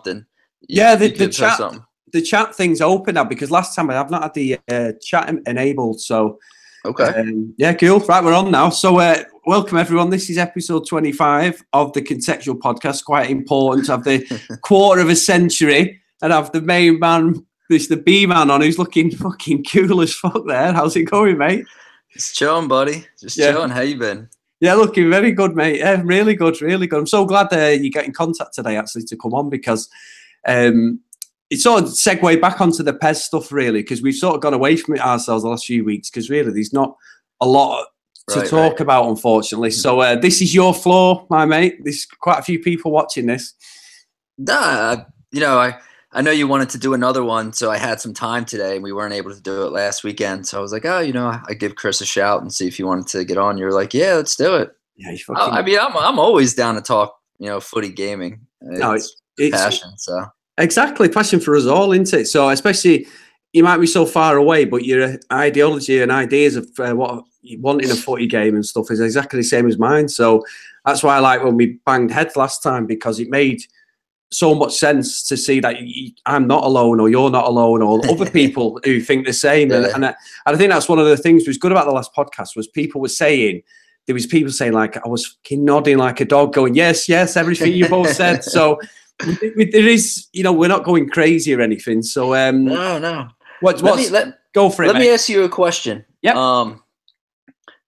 something. Yeah, the chat thing's open now because last time I've not had the chat enabled. So, okay. Yeah, cool. Right, we're on now. So, welcome everyone. This is episode 25 of the Contextual Podcast. Quite important to have the quarter of a century and have the main man, the B man on, who's looking fucking cool as fuck there. How's it going, mate? Just chilling, buddy. Just chilling. How you been? Yeah, looking very good, mate. Yeah, really good, really good. I'm so glad you got in contact today, actually, to come on because it's sort of segue back onto the PES stuff, really, because we've sort of gone away from it ourselves the last few weeks because really there's not a lot to talk about, unfortunately. So this is your floor, my mate. There's quite a few people watching this. Nah, I know you wanted to do another one, so I had some time today, and we weren't able to do it last weekend. So I was like, I give Chris a shout and see if he wanted to get on. You're like, yeah, let's do it. Yeah, I'm always down to talk, footy gaming. It's passion. So exactly, passion for us all, isn't it? So especially, you might be so far away, but your ideology and ideas of what you want in a footy game and stuff is exactly the same as mine. So that's why I like when we banged heads last time, because it made so much sense to see that I'm not alone, or you're not alone, or other people who think the same. Yeah. And I think that's one of the things that was good about the last podcast was people were saying, there was people saying, like, I was fucking nodding like a dog going, yes, everything you both said. So there is, we're not going crazy or anything. So no. Go for it. Let me ask you a question. Yeah.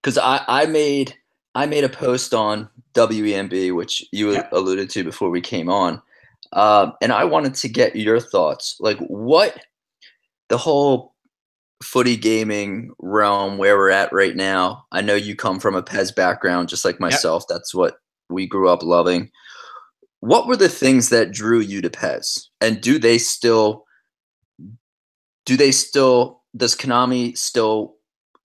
Because I made a post on WEMB, which you alluded to before we came on. And I wanted to get your thoughts, like what the whole footy gaming realm where we're at right now. I know you come from a PES background, just like myself. That's what we grew up loving. What were the things that drew you to PES? And does Konami still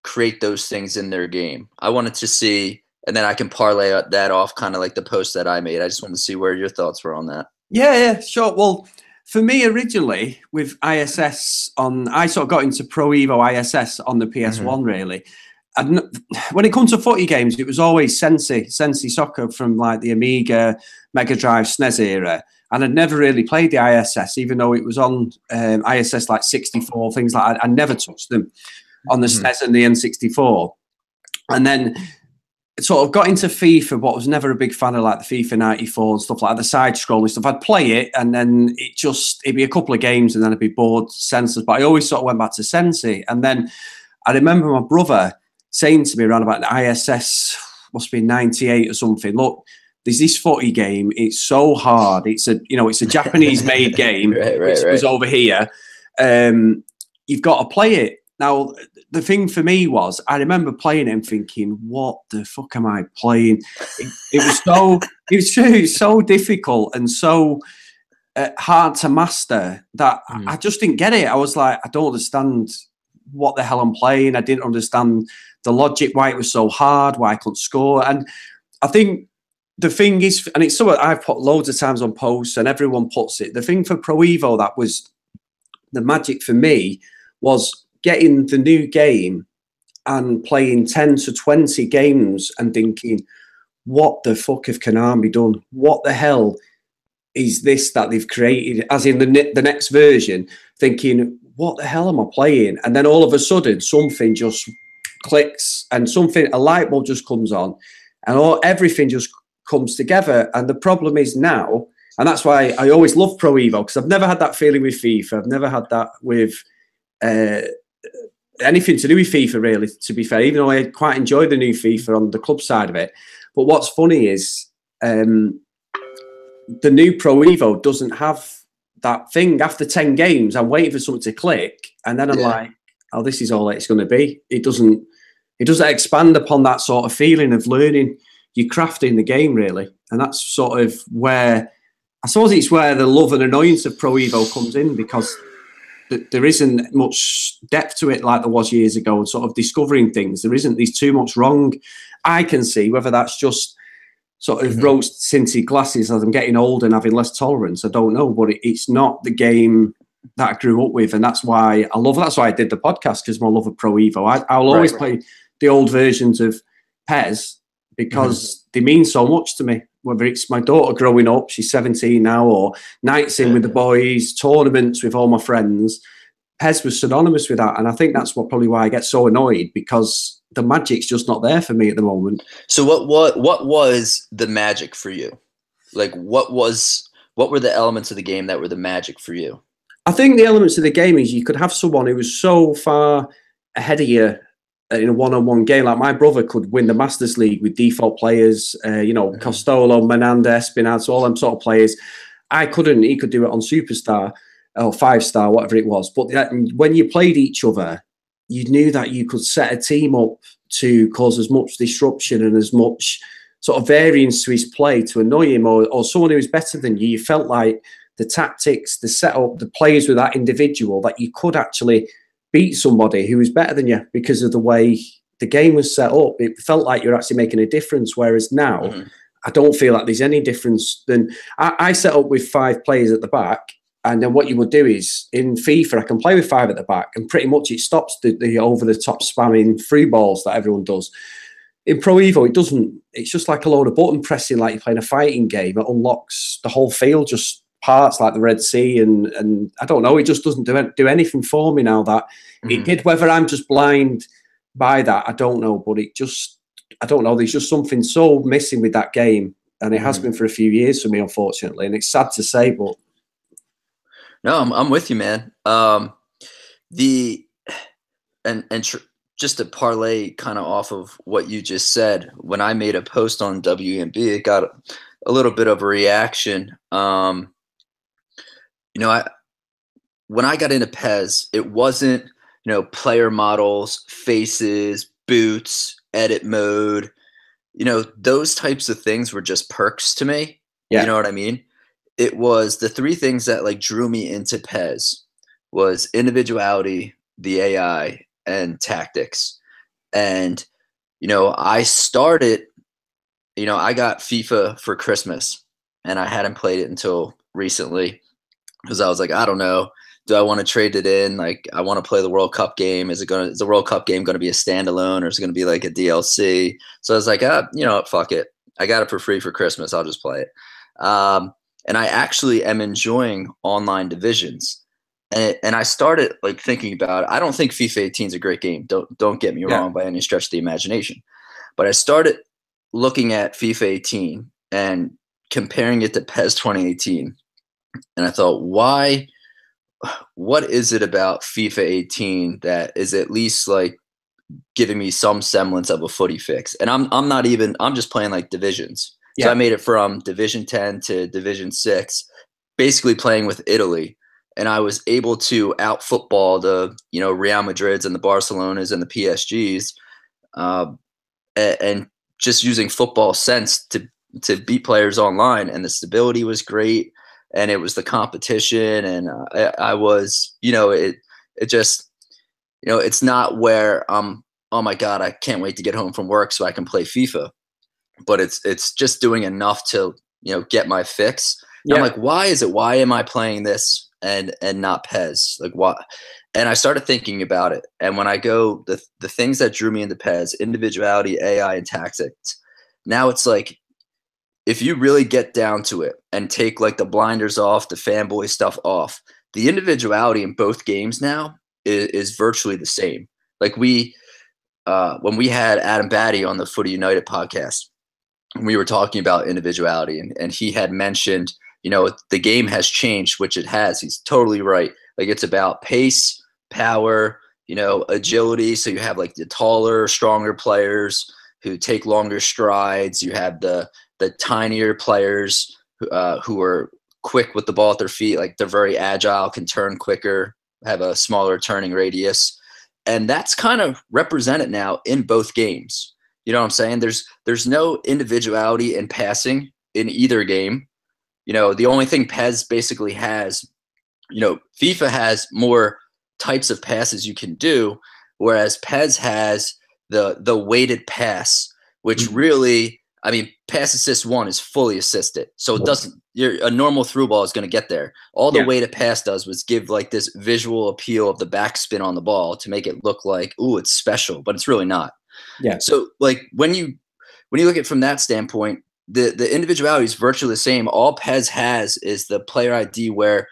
create those things in their game? I wanted to see, and then I can parlay that off kind of like the post that I made. I just wanted to see where your thoughts were on that. Yeah, sure. Well, for me, originally with ISS I sort of got into Pro Evo ISS on the PS1, really. And when it comes to footy games, it was always Sensi Soccer from like the Amiga, Mega Drive, SNES era. And I'd never really played the ISS, even though it was on ISS like 64, things like that. I never touched them on the SNES and the N64. And then sort of got into FIFA, but was never a big fan of like the FIFA 94 and stuff like that, the side-scrolling stuff. I'd play it, and then it'd be a couple of games, and then I'd be bored senseless. But I always sort of went back to Sensi. And then I remember my brother saying to me around about the ISS, must be 98 or something, look, there's this footy game, it's so hard. It's a Japanese-made game. It was over here. You've got to play it. Now, the thing for me was, I remember playing it and thinking, what the fuck am I playing? It was so difficult and so hard to master that I just didn't get it. I was like, I don't understand what the hell I'm playing. I didn't understand the logic, why it was so hard, why I couldn't score. And I think the thing is, and it's something I've put loads of times on posts and everyone puts it, the thing for Pro Evo that was the magic for me was getting the new game and playing 10 to 20 games and thinking, what the fuck have Konami done? What the hell is this that they've created? As in the next version, thinking, what the hell am I playing? And then all of a sudden, something just clicks and a light bulb just comes on and everything just comes together. And the problem is now, and that's why I always love Pro Evo, because I've never had that feeling with FIFA. I've never had that with anything to do with FIFA, really, to be fair, even though I quite enjoy the new FIFA on the club side of it. But what's funny is the new Pro Evo doesn't have that thing. After 10 games, I'm waiting for something to click, and then I'm like, oh, this is all it's going to be. It doesn't expand upon that sort of feeling of learning your craft in the game, really. And that's sort of where, I suppose it's where the love and annoyance of Pro Evo comes in, because there isn't much depth to it like there was years ago, and sort of discovering things. There's too much wrong. I can see whether that's just sort of rose-tinted glasses as I'm getting older and having less tolerance. I don't know, but it's not the game that I grew up with, and that's why I love it. That's why I did the podcast, because my love of Pro Evo. I'll always play the old versions of PES because they mean so much to me. whether it's my daughter growing up, she's 17 now, or nights in with the boys, tournaments with all my friends, PES was synonymous with that. And I think that's probably why I get so annoyed, because the magic's just not there for me at the moment. So what was the magic for you? Like, what were the elements of the game that were the magic for you? I think the elements of the game is you could have someone who was so far ahead of you in a one-on-one game. Like my brother could win the Masters League with default players, Costello, Menandez, Espinaz, all them sort of players. I couldn't. He could do it on Superstar or 5-star, whatever it was. But when you played each other, you knew that you could set a team up to cause as much disruption and as much sort of variance to his play to annoy him, or someone who was better than you. You felt like the tactics, the setup, the players with that individual, that you could actually beat somebody who was better than you because of the way the game was set up. It felt like you're actually making a difference. Whereas now, I don't feel like there's any difference. Then I set up with 5 players at the back. And then what you would do is in FIFA, I can play with 5 at the back, and pretty much it stops the over-the-top spamming through balls that everyone does. In Pro Evo, it doesn't. It's just like a load of button pressing, like you're playing a fighting game. It unlocks the whole field, just parts like the Red Sea, and I don't know. It just doesn't do anything for me now. That it did. Whether I'm just blind by that, I don't know. But I don't know. There's just something so missing with that game, and it has been for a few years for me, unfortunately. And it's sad to say, but no, I'm with you, man. Just to parlay kind of off of what you just said, when I made a post on WMB, it got a little bit of a reaction. When I got into PES, it wasn't, player models, faces, boots, edit mode. Those types of things were just perks to me. Yeah. You know what I mean? It was the 3 things that like drew me into PES was individuality, the AI, and tactics. And, I started, I got FIFA for Christmas, and I hadn't played it until recently because I was like, I don't know. Do I want to trade it in? Like, I want to play the World Cup game. Is the World Cup game going to be a standalone, or is it going to be like a DLC? So I was like, fuck it. I got it for free for Christmas. I'll just play it. And I actually am enjoying online divisions. And I started like thinking about it. I don't think FIFA 18 is a great game. Don't get me wrong by any stretch of the imagination. But I started looking at FIFA 18 and comparing it to PES 2018. And I thought, what is it about FIFA 18 that is at least like giving me some semblance of a footy fix? And I'm just playing like divisions. So I made it from Division 10 to Division 6, basically playing with Italy. And I was able to out football the, Real Madrids and the Barcelonas and the PSGs, and just using football sense to beat players online. And the stability was great, and it was the competition. And I was, it just, it's not where oh my God, I can't wait to get home from work so I can play FIFA. But it's just doing enough to, get my fix. I'm like, why am I playing this and not PES? Like, what? And I started thinking about it. And when I go, the things that drew me into PES, individuality, AI, and tactics, now it's like, if you really get down to it and take like the blinders off, the fanboy stuff off, the individuality in both games now is virtually the same. Like when we had Adam Batty on the Footy United podcast, we were talking about individuality, and he had mentioned, the game has changed, which it has. He's totally right. Like, it's about pace, power, agility. So you have like the taller, stronger players who take longer strides. You have the tinier players who are quick with the ball at their feet. Like, they're very agile, can turn quicker, have a smaller turning radius. And that's kind of represented now in both games. You know what I'm saying? There's no individuality in passing in either game. The only thing PES basically has, FIFA has more types of passes you can do, whereas PES has the weighted pass, which really, pass assist 1 is fully assisted. So it doesn't, a normal through ball is going to get there. All the weighted pass does was give like this visual appeal of the backspin on the ball to make it look like, ooh, it's special, but it's really not. Yeah. So like when you look at it from that standpoint, the individuality is virtually the same. All PES has is the player ID where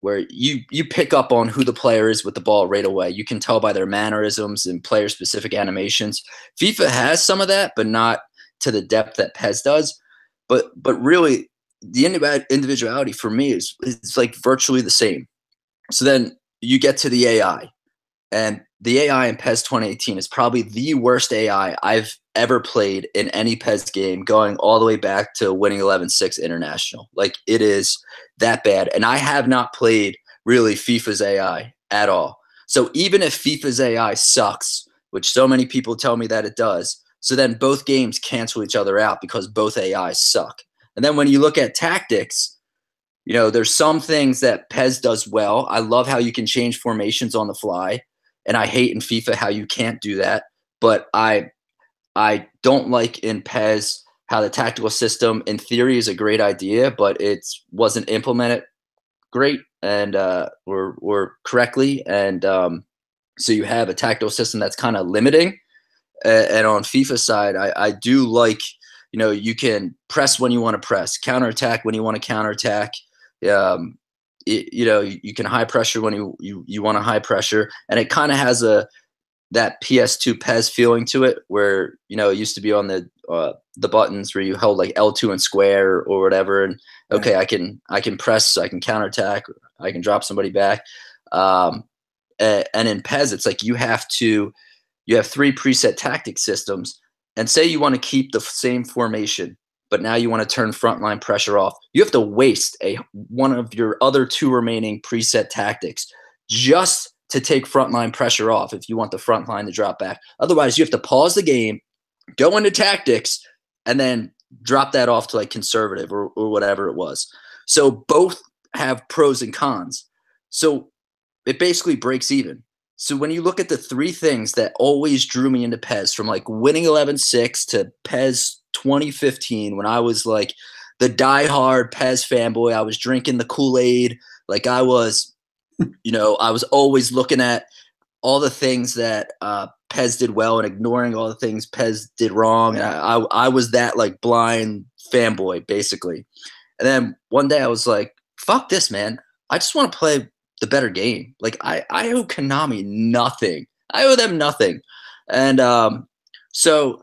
you pick up on who the player is with the ball right away. You can tell by their mannerisms and player-specific animations. FIFA has some of that, but not to the depth that PES does. But really, the individuality for me is like virtually the same. So then you get to the AI. And the AI in PES 2018 is probably the worst AI I've ever played in any PES game, going all the way back to winning 11-6 international. Like, it is that bad. And I have not played really FIFA's AI at all. So even if FIFA's AI sucks, which so many people tell me that it does, so then both games cancel each other out because both AIs suck. And then when you look at tactics, you know, there's some things that PES does well. I love how you can change formations on the fly. And I hate in FIFA how you can't do that. But I don't like in PES how the tactical system, in theory, is a great idea, but it wasn't implemented great and or correctly. And so you have a tactical system that's kind of limiting. And on FIFA side, I do like, you know, you can press when you want to press, counterattack when you want to counterattack. You know, you can high pressure when you want to high pressure, and it kind of has that PS2 PES feeling to it, where, you know, it used to be on the buttons where you held like L2 and square or whatever, and okay, I can press, I can counterattack, I can drop somebody back, and in PES it's like you have 3 preset tactic systems, and say you want to keep the same formation, but now you want to turn frontline pressure off. You have to waste one of your other 2 remaining preset tactics just to take frontline pressure off if you want the front line to drop back. Otherwise, you have to pause the game, go into tactics, and then drop that off to like conservative or whatever it was. So both have pros and cons. So it basically breaks even. So when you look at the 3 things that always drew me into PES, from like winning 11-6 to PES 2015, when I was like the diehard PES fanboy, I was drinking the Kool-Aid. Like, I was, you know, I was always looking at all the things that PES did well and ignoring all the things PES did wrong. And I was that like blind fanboy, basically. And then one day I was like, fuck this, man. I just want to play the better game. Like, I owe Konami nothing. I owe them nothing. And so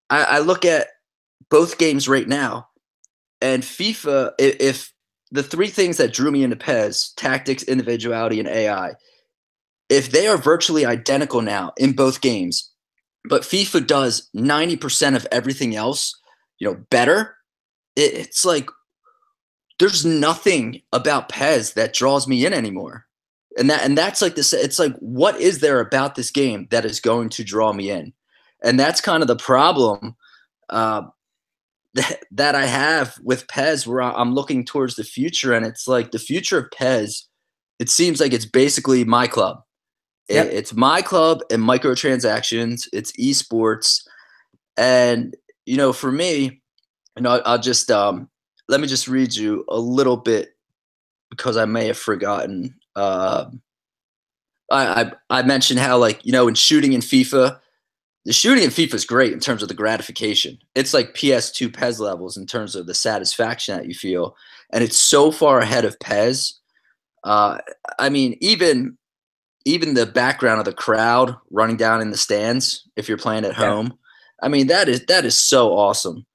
I look at both games right now, and FIFA, if the 3 things that drew me into PES, tactics, individuality, and AI, if they are virtually identical now in both games, but FIFA does 90% of everything else, you know, better, it's like there's nothing about PES that draws me in anymore. And that's like this. It's like, what is there about this game that is going to draw me in? And that's kind of the problem that I have with PES, where I'm looking towards the future. And it's like the future of PES, it seems like it's basically my club. Yep. It's my club and microtransactions. It's esports. And, you know, for me, you know, I'll just let me just read you a little bit, because I may have forgotten. I mentioned how, like, you know, in shooting in FIFA, the shooting in FIFA is great in terms of the gratification. It's like PS2 PES levels in terms of the satisfaction that you feel. And it's so far ahead of PES. I mean, even the background of the crowd running down in the stands, if you're playing at home, I mean, that is so awesome.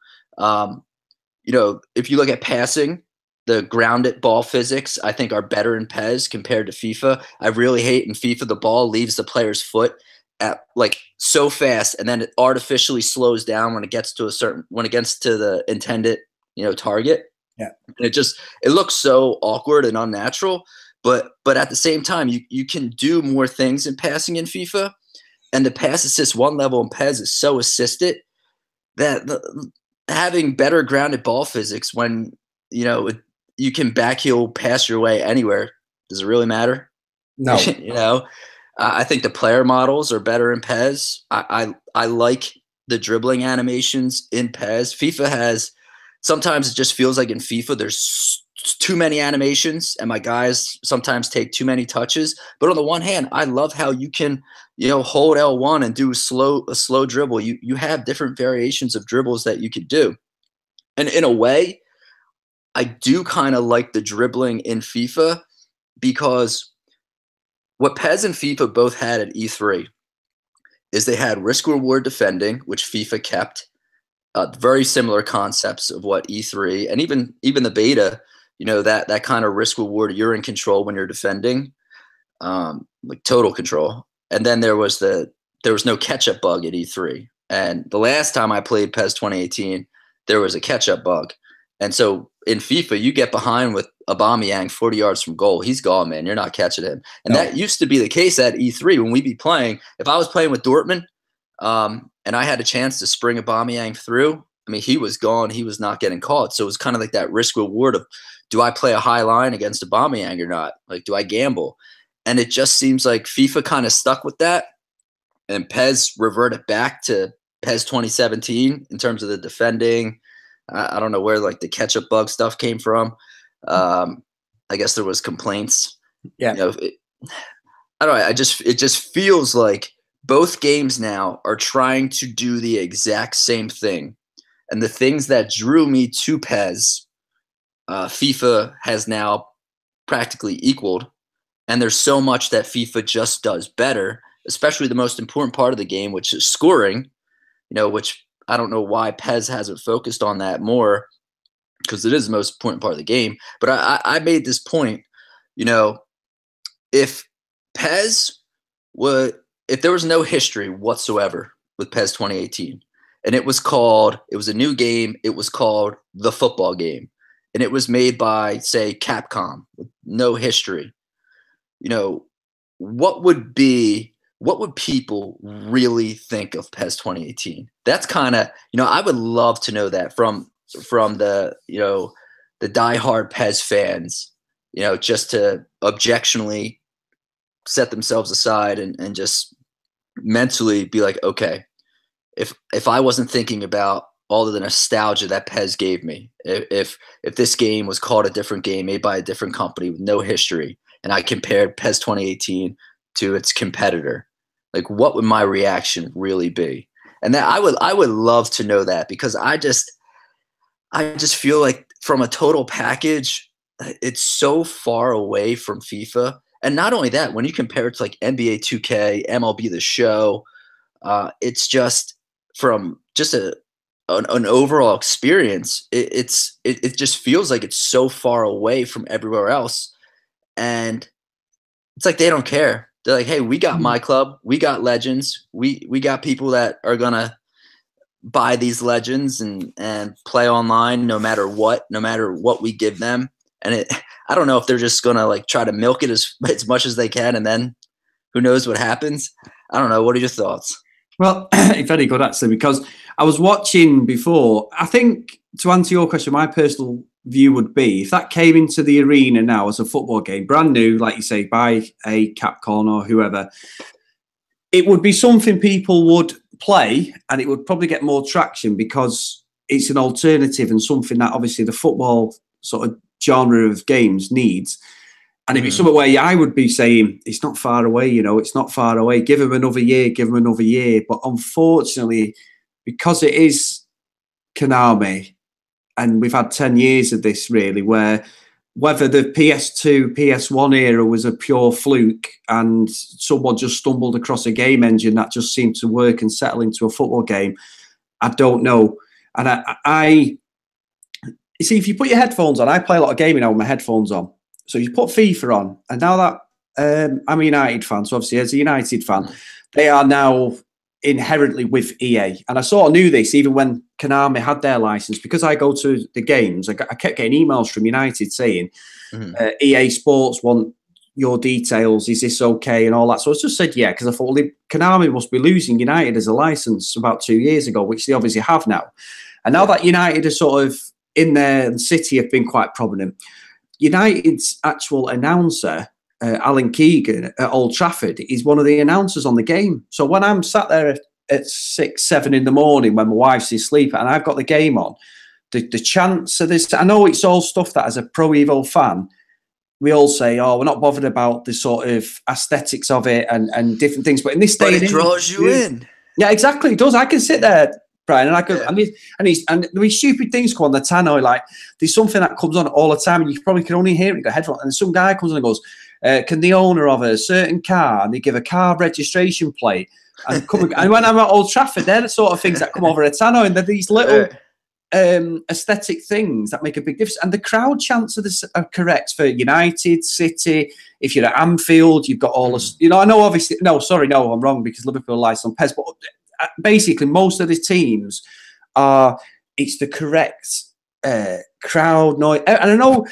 You know, if you look at passing, the grounded ball physics, I think, are better in PES compared to FIFA. I really hate in FIFA the ball leaves the player's foot at like so fast, and then it artificially slows down when it gets to the intended, you know, target. Yeah. And it looks so awkward and unnatural. But at the same time, you can do more things in passing in FIFA, and the pass assist 1 level in PES is so assisted that having better grounded ball physics, when, you know, you can backheel pass your way anywhere, does it really matter? No. You know, I think the player models are better in PES. I like the dribbling animations in PES. FIFA has, sometimes it just feels like in FIFA there's too many animations, and my guys sometimes take too many touches. But on the one hand, I love how you can, you know, hold L1 and do a slow dribble. You have different variations of dribbles that you could do. And in a way, I do kind of like the dribbling in FIFA because what PES and FIFA both had at E3 is they had risk reward defending, which FIFA kept. Very similar concepts of what E3 and even the beta, that kind of risk reward. You're in control when you're defending, like total control. And then there was no catch-up bug at E3. And the last time I played PES 2018, there was a catch-up bug. And so in FIFA, you get behind with Aubameyang 40 yards from goal. He's gone, man. You're not catching him. And that used to be the case at E3 when we'd be playing. If I was playing with Dortmund and I had a chance to spring Aubameyang through, I mean, he was gone. He was not getting caught. So it was kind of like that risk-reward of, do I play a high line against Aubameyang or not? Like, do I gamble? And it just seems like FIFA kind of stuck with that. And PES reverted back to PES 2017 in terms of the defending. I don't know where like the catch-up bug stuff came from. I guess there was complaints. Yeah. I don't know. It just feels like both games now are trying to do the exact same thing. And the things that drew me to PES, FIFA has now practically equaled. And there's so much that FIFA just does better, especially the most important part of the game, which is scoring, which I don't know why PES hasn't focused on that more, because it is the most important part of the game. But I made this point, if there was no history whatsoever with PES 2018, and it was a new game, it was called The Football Game, and it was made by, say, Capcom, with no history, what would people really think of PES 2018? That's kind of, I would love to know that from the, the diehard PES fans, just to objectionably set themselves aside and just mentally be like, okay, if I wasn't thinking about all of the nostalgia that PES gave me, if this game was called a different game made by a different company with no history, and I compared PES 2018 to its competitor, like what would my reaction really be? And that I would love to know that, because I just feel like from a total package, it's so far away from FIFA. And not only that, when you compare it to like NBA 2K, MLB The Show, it's just from just an overall experience. It just feels like it's so far away from everywhere else. And it's like they don't care. They're like, hey, we got my club. We got legends. We got people that are going to buy these legends and play online no matter what we give them. And I don't know if they're just going to like try to milk it as much as they can, and then who knows what happens. I don't know. What are your thoughts? Well, very good, actually, because I was watching before. I think, to answer your question, my personal view would be, if that came into the arena now as a football game, brand new, like you say, by a Capcom or whoever, it would be something people would play, and it would probably get more traction because it's an alternative and something that obviously the football sort of genre of games needs. And it'd be something where I would be saying, it's not far away, it's not far away. Give them another year. But unfortunately, because it is Konami, and we've had 10 years of this really, where whether the PS2, PS1 era was a pure fluke and someone just stumbled across a game engine that just seemed to work and settle into a football game, I don't know. And I you see, if you put your headphones on, I play a lot of gaming now with my headphones on. So you put FIFA on, and now that I'm a United fan, so obviously as a United fan, they are now inherently with EA. And I sort of knew this even when Konami had their license, because I go to the games. I kept getting emails from United saying, EA Sports want your details. Is this okay? And all that. So I just said, yeah, because I thought, well, Konami must be losing United as a license about 2 years ago, which they obviously have now. And now that United are sort of in their city have been quite prominent, United's actual announcer, Alan Keegan at Old Trafford, is one of the announcers on the game. So when I'm sat there at 6, 7 in the morning when my wife's asleep and I've got the game on, the chance of this, I know it's all stuff that as a Pro Evo fan, we all say, oh, we're not bothered about the sort of aesthetics of it and different things. But in this day, it draws you in. Yeah, exactly. It does. I can sit there Brian, and and these stupid things come on the tannoy. Like there's something that comes on all the time, and you probably can only hear it in the headphone. And some guy comes on and goes, "Can the owner of a certain car?" And they give a car registration plate. And when I'm at Old Trafford, they're the sort of things that come over a tannoy, and they're these little aesthetic things that make a big difference. And the crowd chants are correct for United, City. If you're at Anfield, you've got all this. You know, I know obviously. No, I'm wrong because Liverpool lies on Pez, but basically, most of the teams it's the correct crowd noise. And I know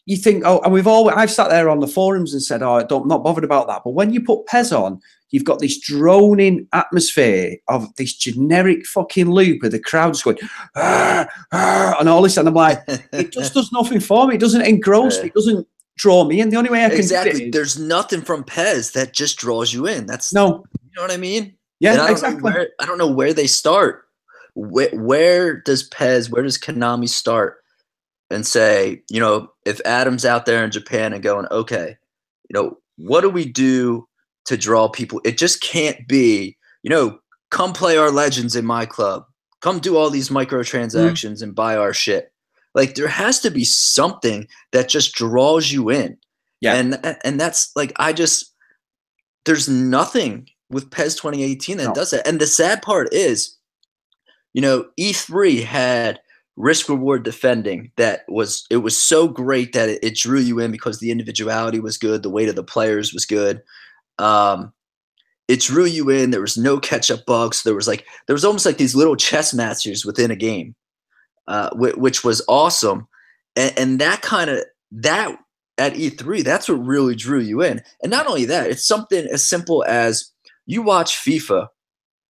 you think, and I've sat there on the forums and said, I'm not bothered about that. But when you put Pez on, you've got this droning atmosphere of this generic fucking loop of the crowd just going, and all this. And I'm like, it just does nothing for me. It doesn't engross me. It doesn't draw me in. The only way I can do it is, there's nothing from Pez that just draws you in. You know what I mean? Yeah, exactly. I don't know where they start. Where does Konami start and say, you know, if Adam's out there in Japan and going, okay, you know, what do we do to draw people? It just can't be, you know, come play our legends in my club. Come do all these microtransactions and buy our shit. Like there has to be something that just draws you in. Yeah. And that's like, there's nothing with PES 2018 that does that. And the sad part is, you know, E3 had risk reward defending it was so great that it drew you in because the individuality was good, the weight of the players was good. It drew you in. There was no catch up bugs. There was almost like these little chess masters within a game, which was awesome. And that at E3, that's what really drew you in. And not only that, it's something as simple as you watch FIFA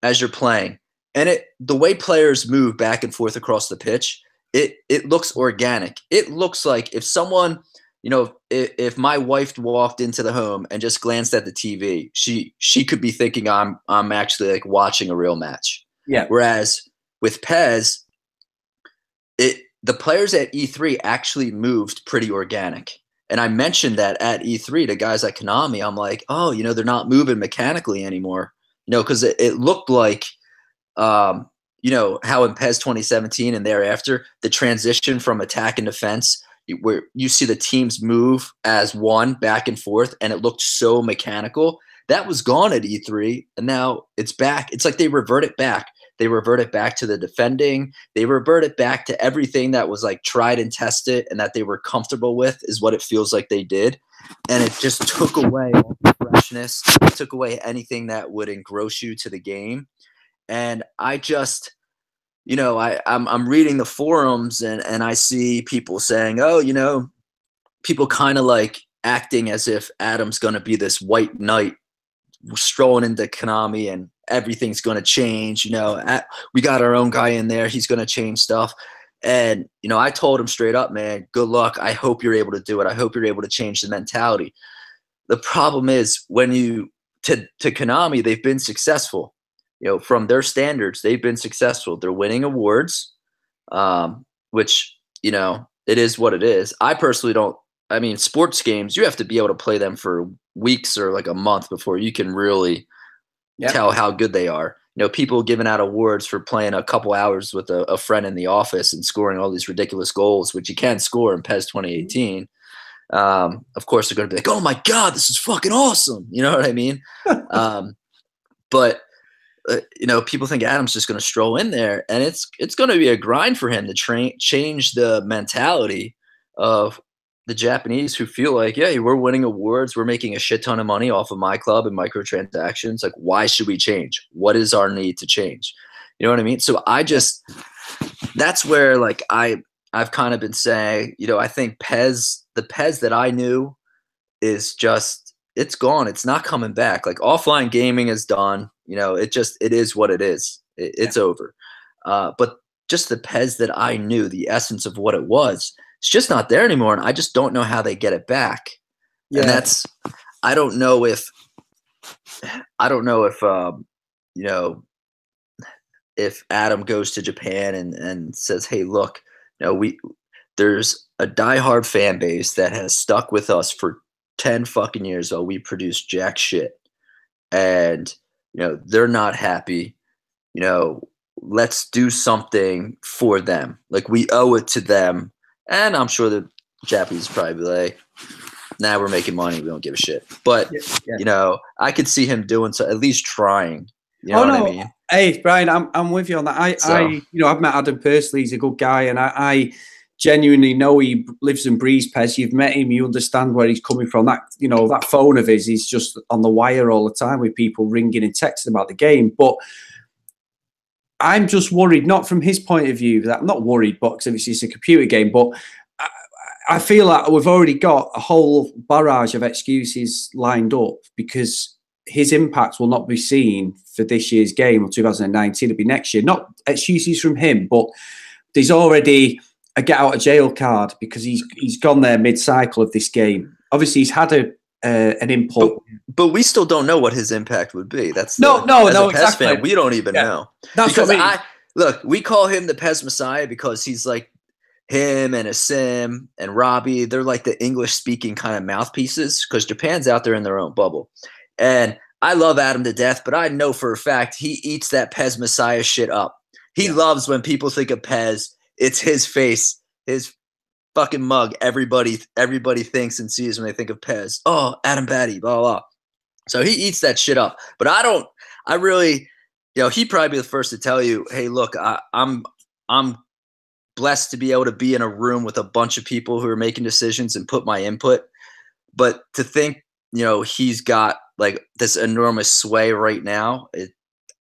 as you're playing, and the way players move back and forth across the pitch, it looks organic. It looks like if someone, you know, if my wife walked into the home and just glanced at the TV, she could be thinking I'm actually like watching a real match. Yeah. Whereas with PES, the players at E3 actually moved pretty organic. And I mentioned that at E3 to guys at Konami. I'm like, oh, you know, they're not moving mechanically anymore. You know, because it looked like, you know, how in PES 2017 and thereafter, the transition from attack and defense, where you see the teams move as one back and forth, and it looked so mechanical. That was gone at E3, and now it's back. It's like they reverted back. They reverted back to the defending. They reverted back to everything that was like tried and tested and that they were comfortable with is what it feels like they did. And it just took away all the freshness. It took away anything that would engross you to the game. And I just, you know, I'm reading the forums and I see people saying, oh, you know, people kind of like acting as if Adam's going to be this white knight strolling into Konami and everything's going to change. You know, we got our own guy in there. He's going to change stuff. And, you know, I told him straight up, man, good luck. I hope you're able to do it. I hope you're able to change the mentality. The problem is when to Konami, they've been successful. You know, from their standards, they've been successful. They're winning awards, which, you know, it is what it is. I personally don't. I mean, sports games, you have to be able to play them for weeks or like a month before you can really tell how good they are. You know, people giving out awards for playing a couple hours with a friend in the office and scoring all these ridiculous goals, which you can score in PES 2018. Of course, they're going to be like, oh my God, this is fucking awesome. You know what I mean? But you know, people think Adam's just going to stroll in there, and it's going to be a grind for him to change the mentality of the Japanese who feel like, yeah, we're winning awards, we're making a shit ton of money off of my club and microtransactions. Like, why should we change? What is our need to change? You know what I mean? So that's where like I've kind of been saying, you know, I think the PES that I knew is just, it's gone. It's not coming back. Like offline gaming is done. You know, it is what it is. It's over. But just the PES that I knew, the essence of what it was, it's just not there anymore. And I just don't know how they get it back. Yeah. And I don't know if, you know, if Adam goes to Japan and says, hey, look, you know, there's a diehard fan base that has stuck with us for 10 fucking years while we produce jack shit. And, you know, they're not happy. You know, let's do something for them. Like, we owe it to them. And I'm sure the Japanese probably like, nah, we're making money. We don't give a shit. But, you know, I could see him doing so, at least trying. You know what I mean? Hey, Brian, I'm with you on that. I've met Adam personally. He's a good guy. And I genuinely know he lives and breathes Pez. You've met him. You understand where he's coming from. That, you know, that phone of his is just on the wire all the time with people ringing and texting about the game. But I'm just worried, not from his point of view, that I'm not worried, but because it's a computer game, but I feel like we've already got a whole barrage of excuses lined up because his impact will not be seen for this year's game or 2019. It'll be next year. Not excuses from him, but there's already a get out of jail card because he's gone there mid-cycle of this game. Obviously, he's had an input. But we still don't know what his impact would be. That's no, exactly. Fan, we don't even know. That's because what I mean. Look, we call him the Pez Messiah because he's like him and Asim and Robbie. They're like the English-speaking kind of mouthpieces because Japan's out there in their own bubble. And I love Adam to death, but I know for a fact he eats that Pez Messiah shit up. He loves when people think of Pez. It's his face, his fucking mug. Everybody thinks and sees when they think of Pez. Oh, Adam Batty, blah, blah. So he eats that shit up. But I really, you know, he'd probably be the first to tell you, hey, look, I'm blessed to be able to be in a room with a bunch of people who are making decisions and put my input. But to think, you know, he's got like this enormous sway right now,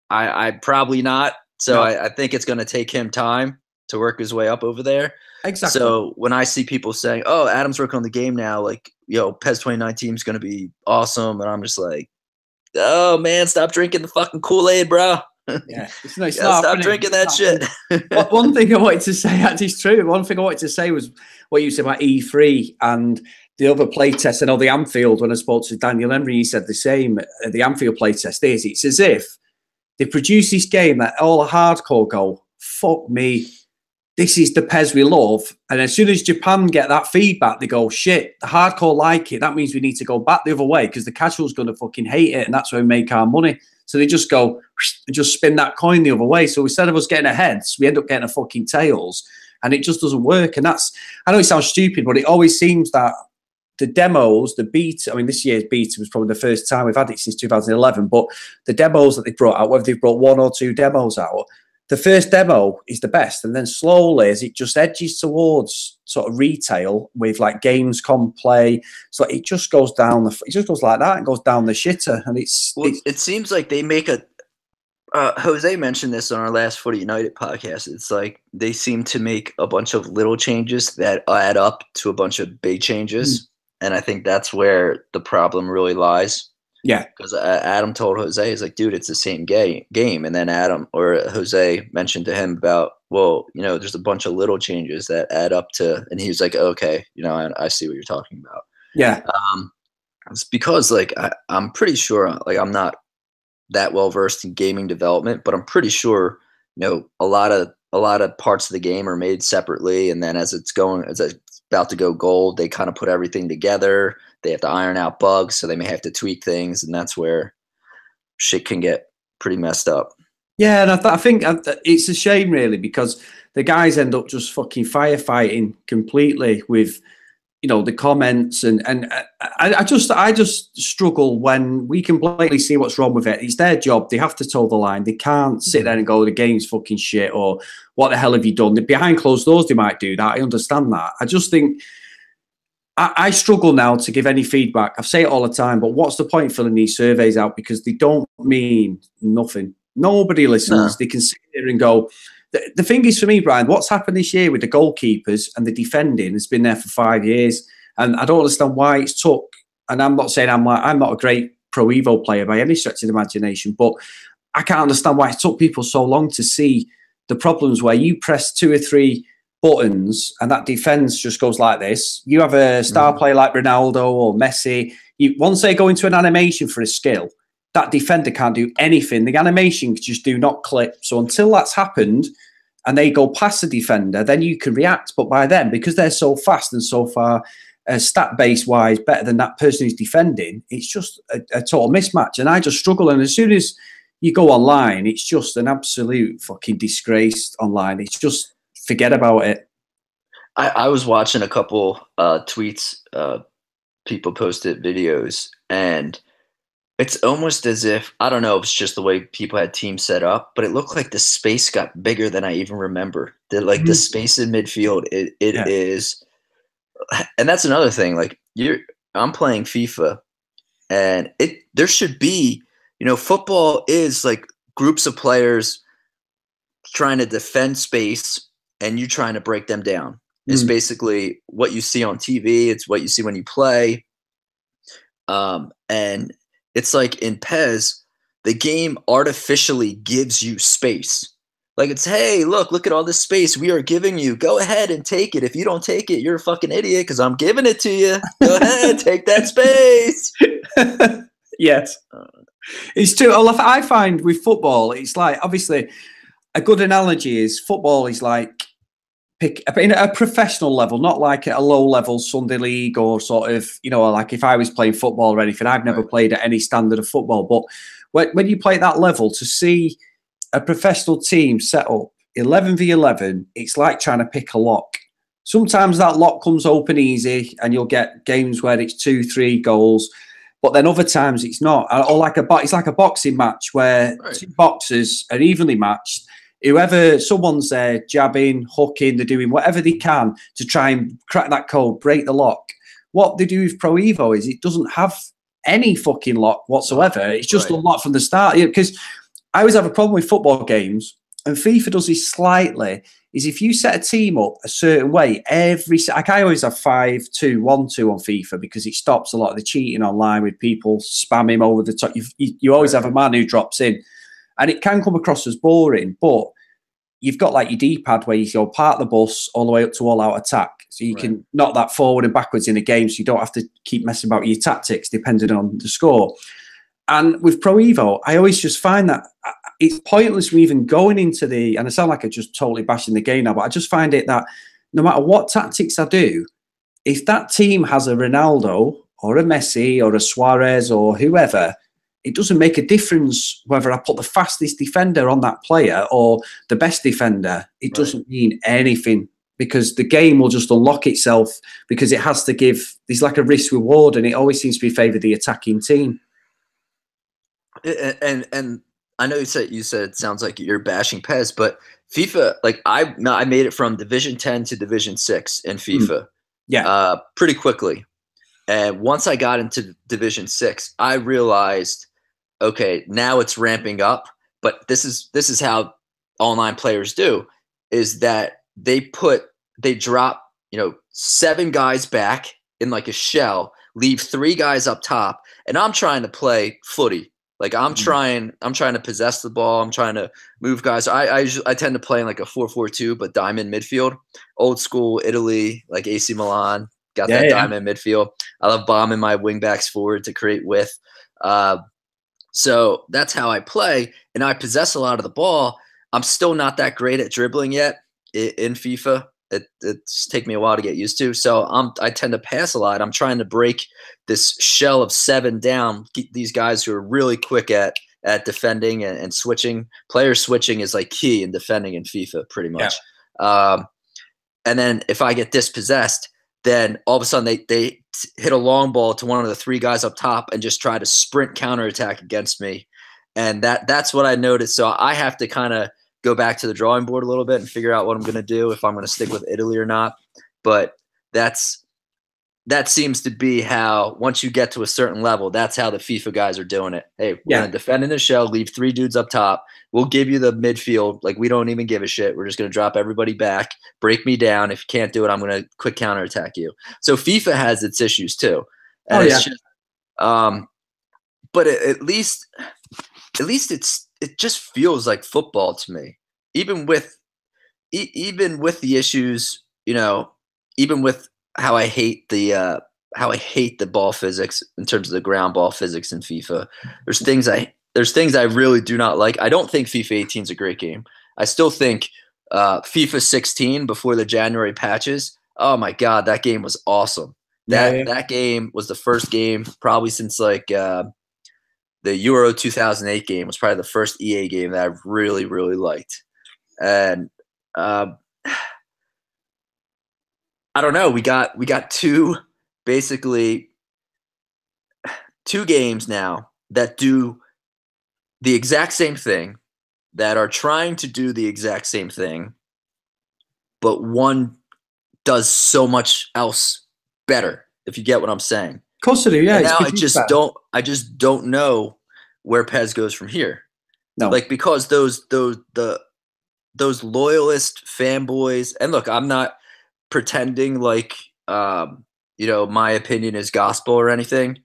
I probably not. So no. I think it's going to take him time to work his way up over there. Exactly. So when I see people saying, oh, Adam's working on the game now, like, yo, PES 2019 is going to be awesome. And I'm just like, oh, man, stop drinking the fucking Kool-Aid, bro. Yeah, it's nice. Stop drinking that shit. One thing I wanted to say, actually, is true. One thing I wanted to say was what you said about E3 and the other playtest. I know the Anfield, when I spoke to Daniel Henry, he said the same. The Anfield playtest is, it's as if they produce this game that all the hardcore go, fuck me, this is the PES we love. And as soon as Japan get that feedback, they go, shit, the hardcore like it. That means we need to go back the other way because the casual's going to fucking hate it. And that's where we make our money. So they just go and just spin that coin the other way. So instead of us getting a heads, we end up getting a fucking tails. And it just doesn't work. And that's, I know it sounds stupid, but it always seems that the demos, the beta, I mean, this year's beta was probably the first time we've had it since 2011, but the demos that they brought out, whether they've brought one or two demos out, the first demo is the best. And then slowly, as it just edges towards sort of retail with like Gamescom play, so it just goes down, it just goes like that and goes down the shitter. And it seems like they make a, Jose mentioned this on our last Footy United podcast. It's like they seem to make a bunch of little changes that add up to a bunch of big changes. And I think that's where the problem really lies. Yeah. Because Adam told Jose, he's like, dude, it's the same game. And then Adam or Jose mentioned to him about, well, you know, there's a bunch of little changes that add up to, and he was like, okay, you know, I see what you're talking about. Yeah. It's because like, I'm pretty sure, like, I'm not that well versed in gaming development, but I'm pretty sure, you know, a lot of parts of the game are made separately. And then as it's about to go gold, they kind of put everything together. They have to iron out bugs, so they may have to tweak things, and that's where shit can get pretty messed up. Yeah, and I think it's a shame, really, because the guys end up just fucking firefighting completely with, you know, the comments, and I just struggle when we can blatantly see what's wrong with it. It's their job; they have to toe the line. They can't sit there and go, "The game's fucking shit," or "What the hell have you done?" Behind closed doors, they might do that. I understand that. I just think I struggle now to give any feedback. I say it all the time, but what's the point filling these surveys out because they don't mean nothing. Nobody listens. No. They can sit there and go. The thing is for me, Brian, what's happened this year with the goalkeepers and the defending has been there for 5 years, and I don't understand why it's took. And I'm not saying I'm not a great Pro Evo player by any stretch of the imagination, but I can't understand why it took people so long to see the problems where you press 2 or 3 buttons and that defense just goes like this. You have a star player like Ronaldo or Messi. Once they go into an animation for a skill, that defender can't do anything. The animation just do not clip. So until that's happened and they go past the defender, then you can react. But by then, because they're so fast and so far stat base wise better than that person who's defending, it's just a total mismatch. And I just struggle. And as soon as you go online, it's just an absolute fucking disgrace online. It's just forget about it. I was watching a couple tweets, people posted videos, and it's almost as if, I don't know if it's just the way people had teams set up, but it looked like the space got bigger than I even remember. The space in midfield, it is, and that's another thing. Like I'm playing FIFA, and there should be, football is like groups of players trying to defend space, and you trying to break them down. It's basically what you see on TV. It's what you see when you play. And it's like in PES, the game artificially gives you space. Like it's, hey, look at all this space we are giving you. Go ahead and take it. If you don't take it, you're a fucking idiot because I'm giving it to you. Go ahead, take that space. Yes. It's true. I find with football, it's like, obviously, a good analogy is football is like, in a professional level, not like at a low level Sunday league or sort of, like if I was playing football or anything. I've never played at any standard of football, but when you play at that level, to see a professional team set up 11v11, it's like trying to pick a lock. Sometimes that lock comes open easy and you'll get games where it's 2-3 goals, but then other times it's not. Or it's like a boxing match where two boxers are evenly matched. Someone's there jabbing, hooking, they're doing whatever they can to try and crack that code, break the lock. What they do with Pro Evo is it doesn't have any fucking lock whatsoever. It's just a lock from the start. Because I always have a problem with football games, and FIFA does this slightly, is if you set a team up a certain way, I always have 5-2, 1-2 on FIFA because it stops a lot of the cheating online with people spamming over the top. You always have a man who drops in. And it can come across as boring, but you've got like your D-pad where you go park the bus all the way up to all-out attack. So you can knock that forward and backwards in a game so you don't have to keep messing about with your tactics depending on the score. And with Pro Evo, I always just find that it's pointless me even going into and I sound like I'm just totally bashing the game now, but I just find it that no matter what tactics I do, if that team has a Ronaldo or a Messi or a Suarez or whoever, it doesn't make a difference whether I put the fastest defender on that player or the best defender. It doesn't mean anything because the game will just unlock itself because it has to there's like a risk reward, and it always seems to be favour the attacking team. And I know you said it sounds like you're bashing PES, but FIFA, like I made it from Division 10 to Division 6 in FIFA. Pretty quickly. And once I got into Division 6, I realized, okay, now it's ramping up. But this is how online players do, is that they drop 7 guys back in like a shell, leave 3 guys up top, and I'm trying to play footy. Like I'm trying to possess the ball. I'm trying to move guys. I tend to play in like a 4-4-2, but diamond midfield, old school Italy, like AC Milan. Got that diamond midfield. I love bombing my wingbacks forward to create width. So that's how I play, and I possess a lot of the ball. I'm still not that great at dribbling yet in FIFA. It's taken me a while to get used to. So I tend to pass a lot. I'm trying to break this shell of 7 down. These guys who are really quick at defending and switching. Player switching is like key in defending in FIFA, pretty much. And then if I get dispossessed, then all of a sudden they hit a long ball to one of the 3 guys up top and just try to sprint counterattack against me. And that's what I noticed. So I have to kind of go back to the drawing board a little bit and figure out what I'm going to do, if I'm going to stick with Italy or not. But that seems to be how, once you get to a certain level, that's how the FIFA guys are doing it. Hey, we're going to defend in the shell, leave 3 dudes up top. We'll give you the midfield. Like, we don't even give a shit. We're just going to drop everybody back, break me down. If you can't do it, I'm going to quick counterattack you. So FIFA has its issues too. And it's just, but at least it just feels like football to me. Even with the issues, even with how I hate the ball physics in terms of the ground ball physics in FIFA. There's things I really do not like. I don't think FIFA 18 is a great game. I still think FIFA 16 before the January patches. Oh my God, that game was awesome. That game was the first game probably since like the Euro 2008 game was probably the first EA game that I really, really liked. And I don't know. We got basically two games now that do the exact same thing, that are trying to do the exact same thing, but one does so much else better, if you get what I'm saying. Of course I do, yeah. And now I just don't know where Pez goes from here. No. Like, because those loyalist fanboys, and look, I'm not pretending like my opinion is gospel or anything,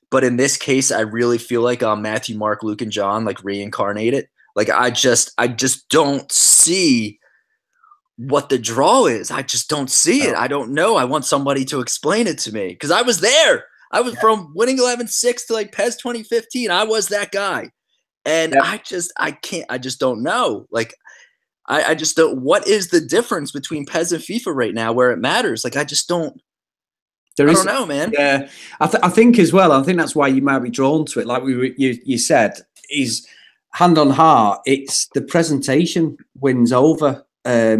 but in this case I really feel like Matthew, Mark, Luke, and John, like, reincarnated. Like, I just don't see what the draw is. I just don't see it. I don't know. I want somebody to explain it to me, because I was there. I was from winning 11-6 to like PES 2015. I was that guy. And I just don't know. Like, I just don't. What is the difference between PES and FIFA right now where it matters? Like, I just don't. I don't know, man. Yeah, I think as well. I think that's why you might be drawn to it. Like you said, is hand on heart. It's the presentation wins over. I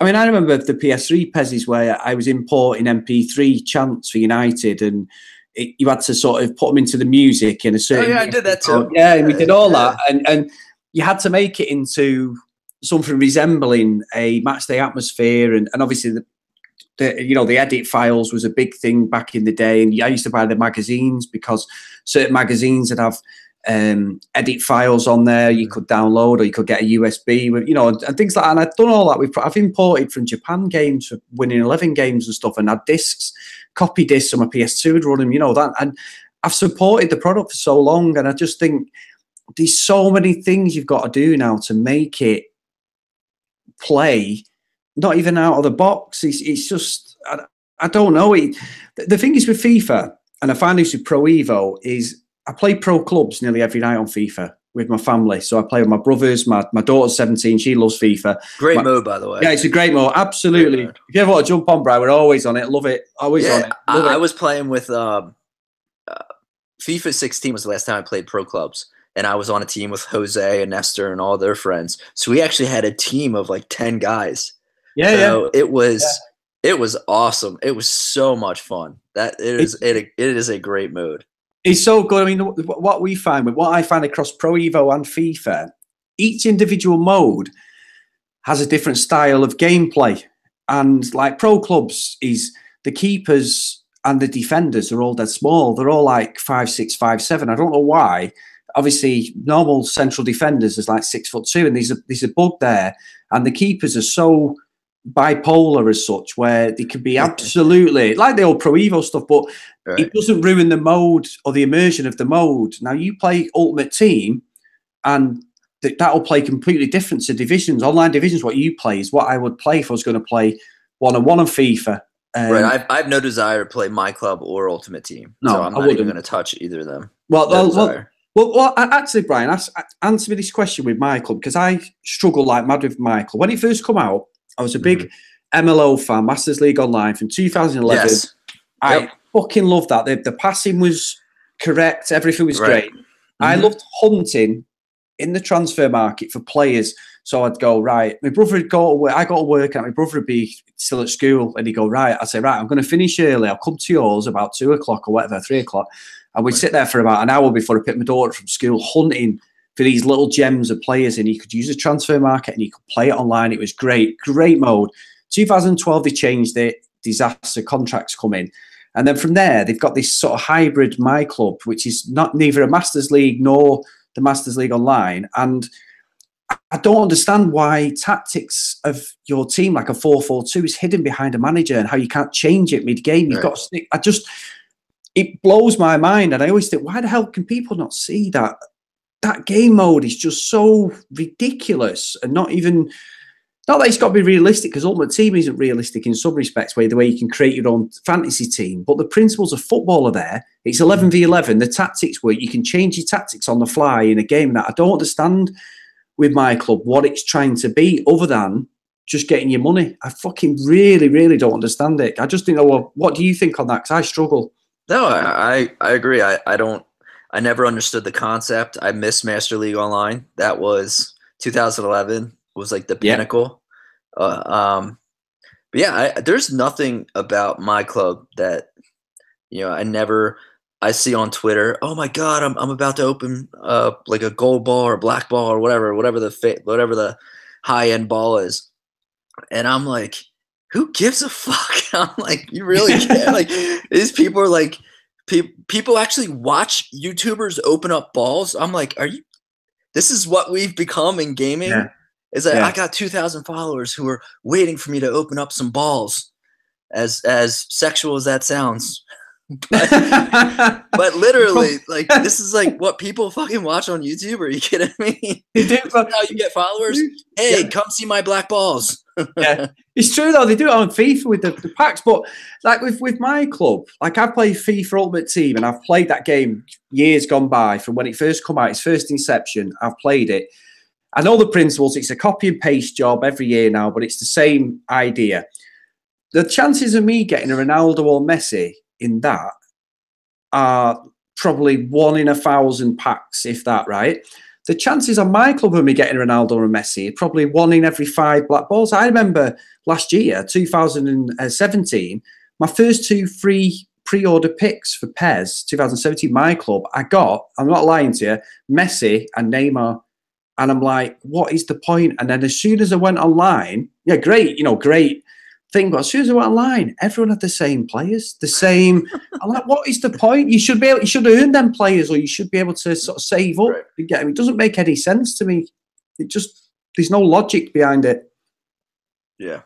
remember the PS3 PESs where I was importing MP3 chants for United, and you had to sort of put them into the music in a certain. Oh yeah, I did that too. Yeah, and we did all that, and you had to make it into something resembling a matchday atmosphere, and obviously the edit files was a big thing back in the day, and I used to buy the magazines because certain magazines would have edit files on there you could download, or you could get a USB with, and things like that. And I've done all that. I've imported from Japan games for winning 11 games and stuff, and had discs, copy discs on my PS2 would run them, that. And I've supported the product for so long, and I just think there's so many things you've got to do now to make it play, not even out of the box. It's just, I don't know. The thing is with FIFA, and I find this with Pro Evo, is I play pro clubs nearly every night on FIFA with my family. So I play with my brothers. My daughter's 17. She loves FIFA. Great mode, by the way. Yeah, it's a great mode. Absolutely. Great mode. If you ever want to jump on, Brian, we're always on it. Love it. Always on it. I was playing with FIFA 16 was the last time I played pro clubs. And I was on a team with Jose and Nestor and all their friends. So we actually had a team of like 10 guys. So it was awesome. It was so much fun. It is a great mode. It's so good. I mean, what I find across Pro Evo and FIFA, each individual mode has a different style of gameplay. And like pro clubs, is the keepers and the defenders are all dead small. They're all like 5'6", 5'7". I don't know why. Obviously, normal central defenders is like 6'2", and there's a bug there. And the keepers are so bipolar as such, where they can be absolutely like the old Pro Evo stuff, but it doesn't ruin the mode or the immersion of the mode. Now you play Ultimate Team, and that'll play completely different to divisions. Online divisions, what you play is what I would play if I was going to play one-on-one on FIFA. Right, I have no desire to play My Club or Ultimate Team. No, so I'm not even going to touch either of them. Well, actually, Brian, answer me this question with My Club, because I struggle like mad with My Club. When it first come out, I was a big MLO fan, Masters League Online from 2011. Yes. I fucking loved that. The passing was correct. Everything was great. I loved hunting in the transfer market for players. So I'd go, right, my brother would go to work. I got to work, and my brother would be still at school. And he'd go, right. I'd say, right, I'm going to finish early. I'll come to yours about 2 o'clock or whatever, 3 o'clock. And we'd sit there for about an hour before I picked my daughter from school, hunting for these little gems of players, and you could use a transfer market and you could play it online. It was great mode. 2012, they changed it. Disaster contracts come in. And then from there, they've got this sort of hybrid My Club, which is neither a Masters League nor the Masters League Online. And I don't understand why tactics of your team, like a 4-4-2, is hidden behind a manager, and how you can't change it mid-game. You've got to stick. It blows my mind. And I always think, why the hell can people not see that? That game mode is just so ridiculous, and not that it's got to be realistic, because Ultimate Team isn't realistic in some respects, where the way you can create your own fantasy team. But the principles of football are there. It's 11v11. The tactics work. You can change your tactics on the fly in a game. That I don't understand with My Club what it's trying to be, other than just getting your money. I fucking really, really don't understand it. I just think, what do you think on that? Because I struggle. No, I agree. I don't I never understood the concept. I missed Master League Online. That was 2011 was like the pinnacle. But yeah, there's nothing about my club that, I see on Twitter, oh my God, I'm about to open like a gold ball or black ball or whatever the high end ball is. And I'm like, who gives a fuck? I'm like, you really care? Like, these people are like, people actually watch YouTubers open up balls. I'm like, this is what we've become in gaming? Yeah. Is that I got 2,000 followers who are waiting for me to open up some balls, as sexual as that sounds. But literally, like, this is like what people fucking watch on YouTube. Are you kidding me? This is how you get followers. Hey, come see my black balls. Yeah, it's true though. They do it on FIFA with the packs, but like with my club, like I play FIFA Ultimate Team, and I've played that game years gone by from when it first come out. Its first inception, I've played it. I know the principles. It's a copy and paste job every year now, but it's the same idea. The chances of me getting a Ronaldo or Messi in that are probably 1 in 1,000 packs, if that, right? The chances on my club of me getting Ronaldo or Messi are probably 1 in every 5 black balls. I remember last year, 2017, my first 2 free pre-order picks for PES, 2017, my club, I got, I'm not lying to you, Messi and Neymar. And I'm like, what is the point? And then as soon as I went online, yeah, great, great thing. But as soon as I went online, everyone had the same players, the same. I'm like, what is the point? You should earn them players, or you should be able to sort of save up and get them. It doesn't make any sense to me. There's no logic behind it. Yeah.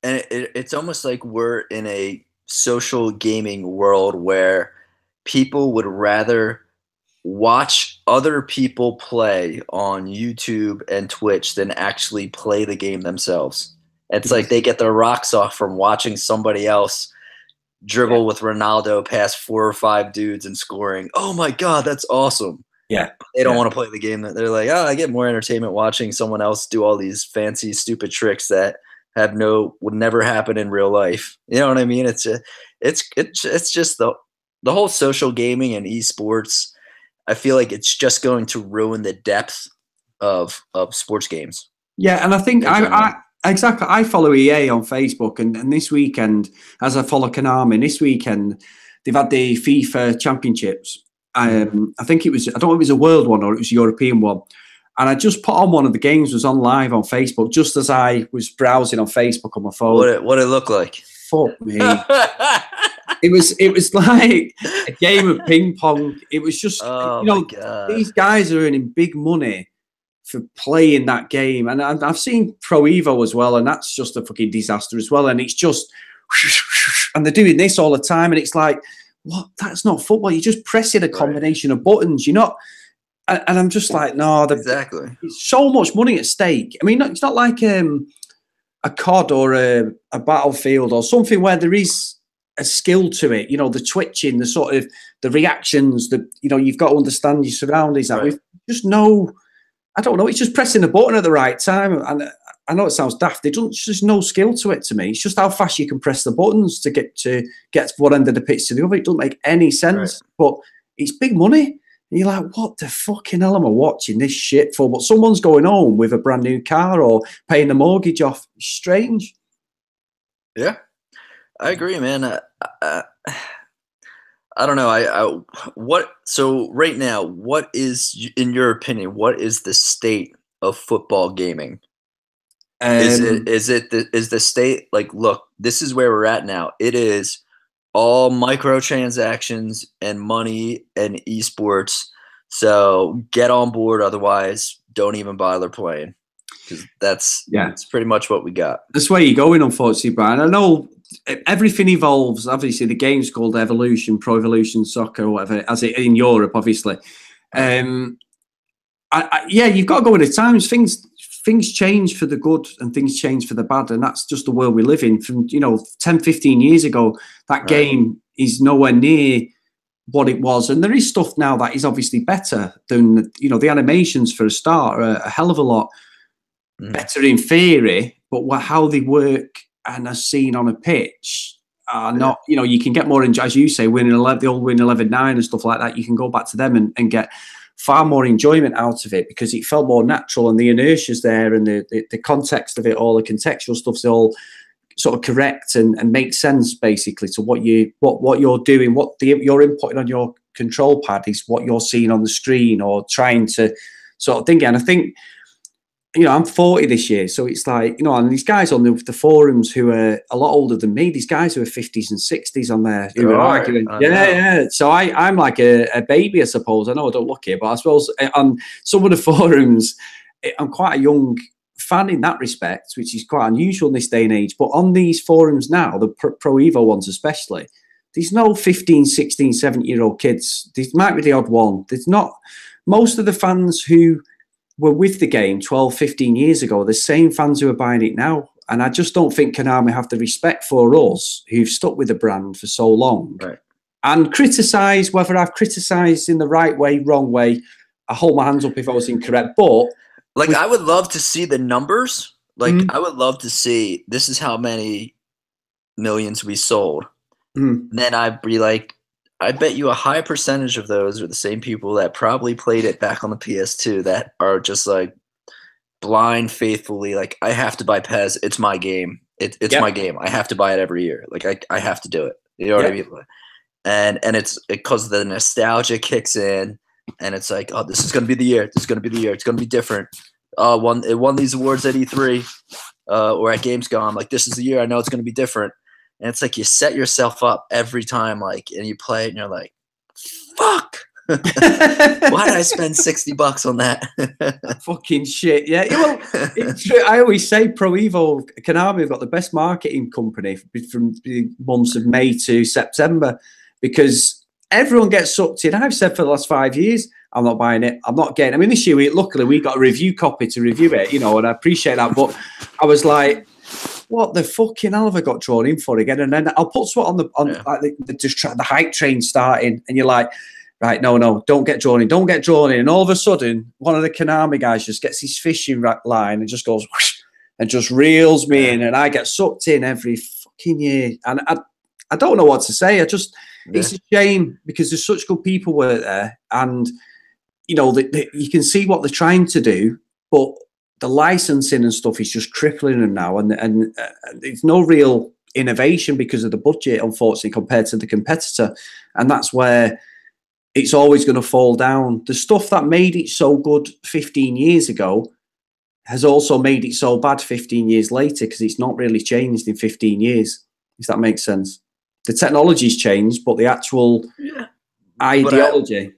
And it's almost like we're in a social gaming world where people would rather watch other people play on YouTube and Twitch than actually play the game themselves. It's like they get their rocks off from watching somebody else dribble with Ronaldo past 4 or 5 dudes and scoring. Oh my God, that's awesome. Yeah. They don't want to play the game. They're like, oh, I get more entertainment watching someone else do all these fancy, stupid tricks that would never happen in real life. You know what I mean? It's just the whole social gaming and esports. I feel like it's just going to ruin the depth of sports games. Yeah, and I think exactly. I follow EA on Facebook, and this weekend, as I follow Konami, this weekend they've had the FIFA Championships. I think I don't know if it was a world one or it was a European one. And I just put on one of the games, was on live on Facebook, just as I was browsing on Facebook on my phone. What it look like? Fuck me. It was like a game of ping pong. It was just, these guys are earning big money for playing that game. And I've seen Pro Evo as well, and that's just a fucking disaster as well. And it's just, and they're doing this all the time. And it's like, what? That's not football. You're just pressing a combination of buttons. You're not. And I'm just like, no. Exactly. It's so much money at stake. I mean, it's not like a COD or a Battlefield or something where there is a skill to it, the twitching, the sort of the reactions, you've got to understand your surroundings. Right. We've just I don't know, it's just pressing a button at the right time. And I know it sounds daft. There's no skill to it to me. It's just how fast you can press the buttons to get one end of the pitch to the other. It doesn't make any sense, but it's big money. And you're like, what the fucking hell am I watching this shit for? But someone's going home with a brand new car or paying the mortgage off. It's strange. Yeah. I agree, man. I don't know. So right now, what is, in your opinion, what is the state of football gaming? Is the state like, look, this is where we're at now. It is all microtransactions and money and esports. So get on board. Otherwise, don't even bother playing. Because that's pretty much what we got. That's where you're going, unfortunately, Brian. I know everything evolves. Obviously, the game's called Evolution, Pro Evolution Soccer, or whatever, as it in Europe, obviously. You've got to go with the times. Things change for the good and things change for the bad, and that's just the world we live in. From 10, 15 years ago, that game is nowhere near what it was, and there is stuff now that is obviously better than the animations for a start are a hell of a lot better in theory, but how they work and are seen on a pitch, are not, you can get more, as you say, winning 11, the old Win 11-9 and stuff like that. You can go back to them and get far more enjoyment out of it because it felt more natural and the inertia's there and the context of it all, the contextual stuff's all sort of correct and makes sense basically to what you're doing, you're inputting on your control pad is what you're seeing on the screen or trying to sort of think. And I think, I'm 40 this year, so it's like, and these guys on the forums who are a lot older than me, these guys who are 50s and 60s on there who are arguing. Yeah. So I'm like a baby, I suppose. I know I don't look it, but I suppose on some of the forums, I'm quite a young fan in that respect, which is quite unusual in this day and age. But on these forums now, the Pro Evo ones especially, there's no 15, 16, 17-year-old kids. There might be the odd one. There's not. Most of the fans who were with the game 12, 15 years ago, the same fans who are buying it now. And I just don't think Konami have the respect for us who've stuck with the brand for so long. Right. And criticise, whether I've criticised in the right way, wrong way, I hold my hands up if I was incorrect. But I would love to see the numbers. I would love to see this is how many millions we sold. And then I'd be like, I bet you a high percentage of those are the same people that probably played it back on the PS2 that are just like blind, faithfully, like, I have to buy PES. It's my game. It's my game. I have to buy it every year. Like, I have to do it. You know what I mean? And it's because the nostalgia kicks in and it's like, oh, this is going to be the year. This is going to be the year. It's going to be different. It won these awards at E3 or at Gamescom. Like, this is the year. I know it's going to be different. And it's like you set yourself up every time, and you play it, and you're like, "Fuck! Why did I spend $60 on that?" Fucking shit! Yeah, well, it's true. I always say Pro Evo Konami have got the best marketing company from the months of May to September because everyone gets sucked in. I've said for the last 5 years, I'm not buying it. I'm not getting. I mean, this year, luckily, we got a review copy to review it, and I appreciate that. But I was like, what the fucking hell have I got drawn in for again? And then I'll put what the hype train starting, and you're like, right, no, don't get drawn in. And all of a sudden, one of the Konami guys just gets his fishing line and just goes whoosh, and just reels me in, and I get sucked in every fucking year. And I don't know what to say. It's a shame because there's such good people work there, and you can see what they're trying to do, but the licensing and stuff is just crippling them now, and there's no real innovation because of the budget, unfortunately, compared to the competitor, and that's where it's always going to fall down. The stuff that made it so good 15 years ago has also made it so bad 15 years later because it's not really changed in 15 years, if that makes sense. The technology's changed, but the actual ideology...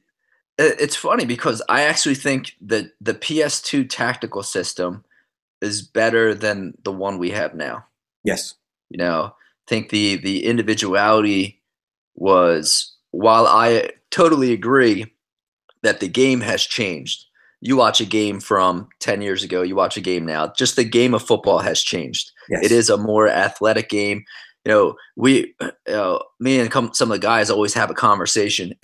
It's funny because I actually think that the PS2 tactical system is better than the one we have now. Yes. I think the individuality was, while I totally agree that the game has changed. You watch a game from 10 years ago, you watch a game now, just the game of football has changed. Yes. It is a more athletic game. Me and some of the guys always have a conversation.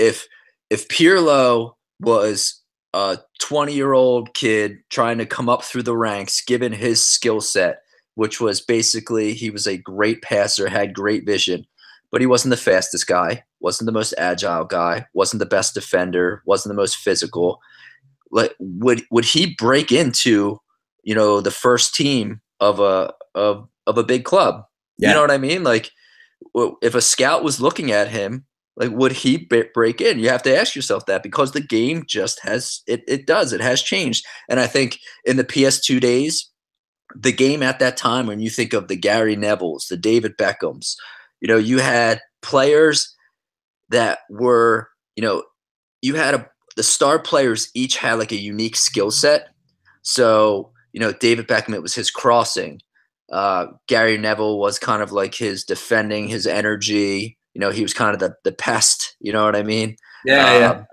If Pirlo was a 20-year-old kid trying to come up through the ranks, given his skill set, which was basically he was a great passer, had great vision, but he wasn't the fastest guy, wasn't the most agile guy, wasn't the best defender, wasn't the most physical. Like, would he break into, the first team of a big club? Yeah. You know what I mean? Like, if a scout was looking at him, like, would he break in? You have to ask yourself that because the game just has it has changed. And I think in the PS2 days, the game at that time, when you think of the Gary Nevilles, the David Beckhams, you had players that were, you had the star players each had like a unique skill set. So, David Beckham, it was his crossing. Gary Neville was kind of like his defending, his energy. He was kind of the pest, you know what I mean? Yeah.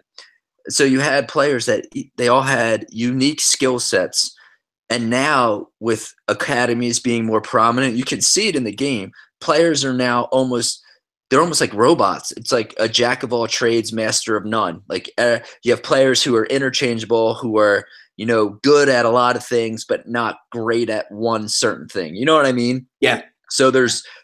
So you had players that they all had unique skill sets. And now with academies being more prominent, you can see it in the game. Players are now almost like robots. It's like a jack of all trades, master of none. Like you have players who are interchangeable, who are, good at a lot of things, but not great at one certain thing. You know what I mean? Yeah. So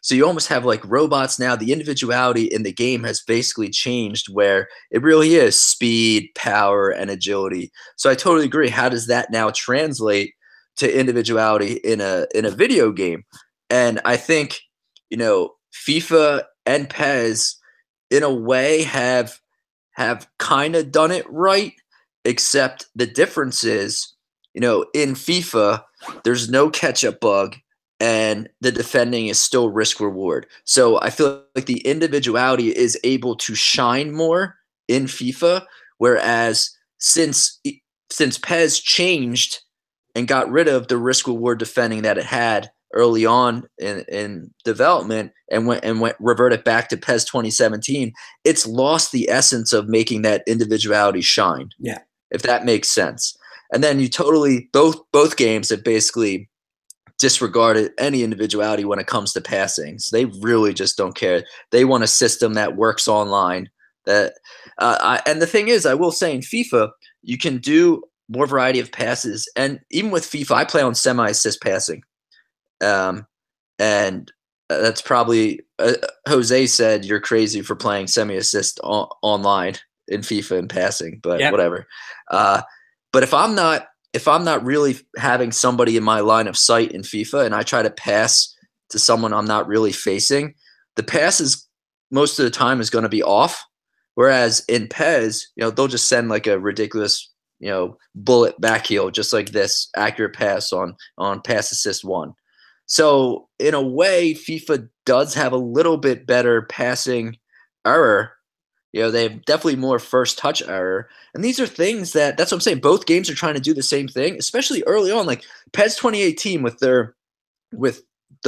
you almost have like robots now. The individuality in the game has basically changed where it really is speed, power, and agility. So I totally agree. How does that now translate to individuality in a video game? And I think, FIFA and PES in a way have kind of done it right, except the difference is, in FIFA, there's no catch-up bug, and the defending is still risk reward. So I feel like the individuality is able to shine more in FIFA, whereas since PES changed and got rid of the risk reward defending that it had early on in development and went reverted back to PES 2017, it's lost the essence of making that individuality shine. Yeah. If that makes sense. And then you totally both games have basically disregarded any individuality when it comes to passing. So they really just don't care. They want a system that works online. And the thing is, I will say in FIFA, you can do more variety of passes. And even with FIFA, I play on semi-assist passing. And that's probably Jose said you're crazy for playing semi-assist online in FIFA and passing, but whatever. But if I'm not really having somebody in my line of sight in FIFA and I try to pass to someone I'm not really facing, the pass is most of the time is going to be off. Whereas in PES, they'll just send like a ridiculous, bullet back heel, just like this accurate pass on pass assist 1. So in a way, FIFA does have a little bit better passing error. They have definitely more first touch error. And these are things that's what I'm saying. Both games are trying to do the same thing, especially early on. Like PES 2018 with the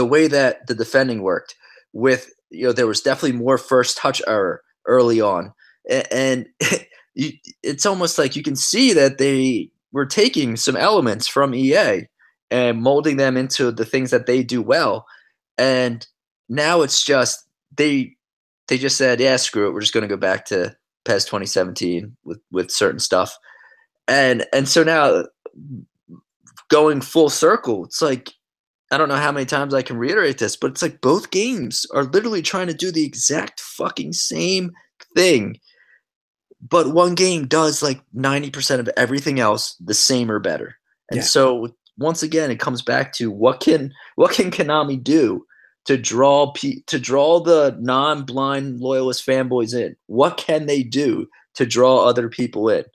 way that the defending worked, there was definitely more first touch error early on. And it's almost like you can see that they were taking some elements from EA and molding them into the things that they do well. And now it's just they just said, yeah, screw it. We're just going to go back to PES 2017 with certain stuff. And so now going full circle, it's like, I don't know how many times I can reiterate this, but it's like both games are literally trying to do the exact fucking same thing. But one game does like 90% of everything else the same or better. And so once again, it comes back to what can Konami do to draw the non-blind loyalist fanboys in? What can they do to draw other people in?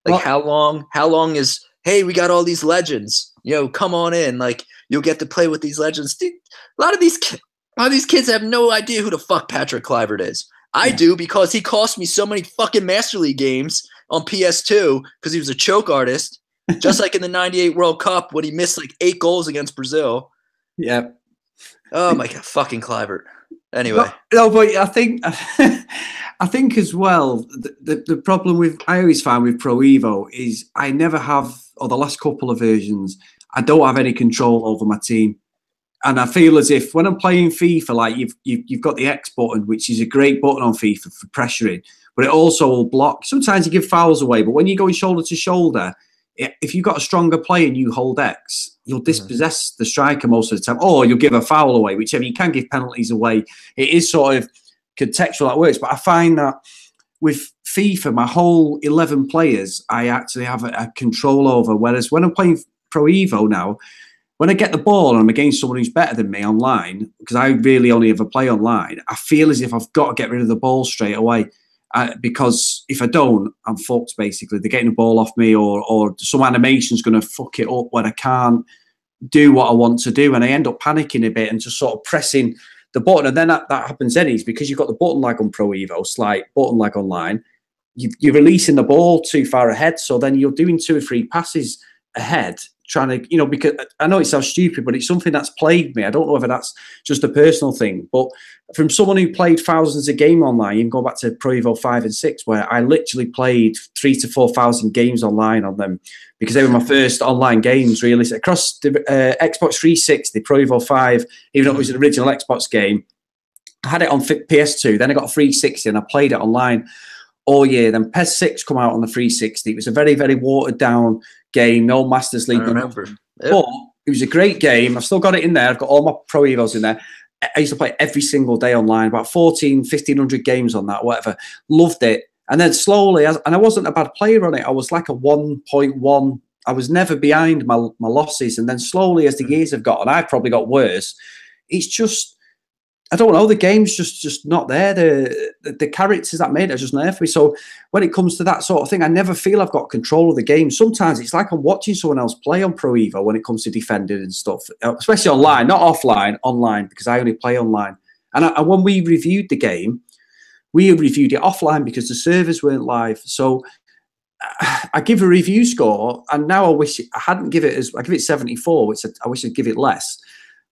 Like how long is, hey, we got all these legends, come on in, like you'll get to play with these legends. Dude, a lot of these kids have no idea who the fuck Patrick Kluivert is. I do, because he cost me so many fucking Master League games on PS2 because he was a choke artist, just like in the 98 World Cup when he missed like 8 goals against Brazil. Yeah. Oh my God, fucking Kluivert. Anyway. No, but I think as well, the problem I always find with Pro Evo is I never have, or the last couple of versions, I don't have any control over my team. And I feel as if when I'm playing FIFA, like you've got the X button, which is a great button on FIFA for pressuring, but it also will block. Sometimes you give fouls away, but when you're going shoulder to shoulder, if you've got a stronger player and you hold X, you'll dispossess the striker most of the time, or you'll give a foul away, whichever. You can give penalties away. It is sort of contextual that works, but I find that with FIFA, my whole 11 players, I actually have a control over, whereas when I'm playing Pro Evo now, when I get the ball and I'm against someone who's better than me online, because I really only ever play online, I feel as if I've got to get rid of the ball straight away. Because if I don't, I'm fucked, basically. They're getting the ball off me, or some animation's going to fuck it up where I can't do what I want to do. And I end up panicking a bit and just sort of pressing the button. And then that happens anyways, because you've got the button lag on Pro Evo, slight button lag online. You're releasing the ball too far ahead. So then you're doing 2 or 3 passes ahead, trying to, because I know it sounds stupid, but it's something that's plagued me. I don't know whether that's just a personal thing, but from someone who played thousands of games online, you can go back to Pro Evo 5 and 6, where I literally played 3,000 to 4,000 games online on them, because they were my first online games, really. So across the Xbox 360, Pro Evo 5, even though it was an original Xbox game, I had it on PS2, then I got a 360 and I played it online all year. Then PES 6 come out on the 360. It was a very, very watered down game, no Masters League. I remember. Yep. But it was a great game. I've still got it in there. I've got all my Pro Evos in there. I used to play every single day online, about 1,500 games on that, whatever. Loved it. And then slowly, and I wasn't a bad player on it. I was like a 1.1. I was never behind my losses. And then slowly, as the years have gone, I've probably got worse. It's just, I don't know, the game's just not there. The characters that made it are just not there for me. So when it comes to that sort of thing, I never feel I've got control of the game. Sometimes it's like I'm watching someone else play on Pro Evo when it comes to defending and stuff, especially online, not offline, online, because I only play online. And when we reviewed the game, we reviewed it offline because the servers weren't live. So I give a review score, and now I wish I hadn't give it I give it 74, which I wish I'd give it less,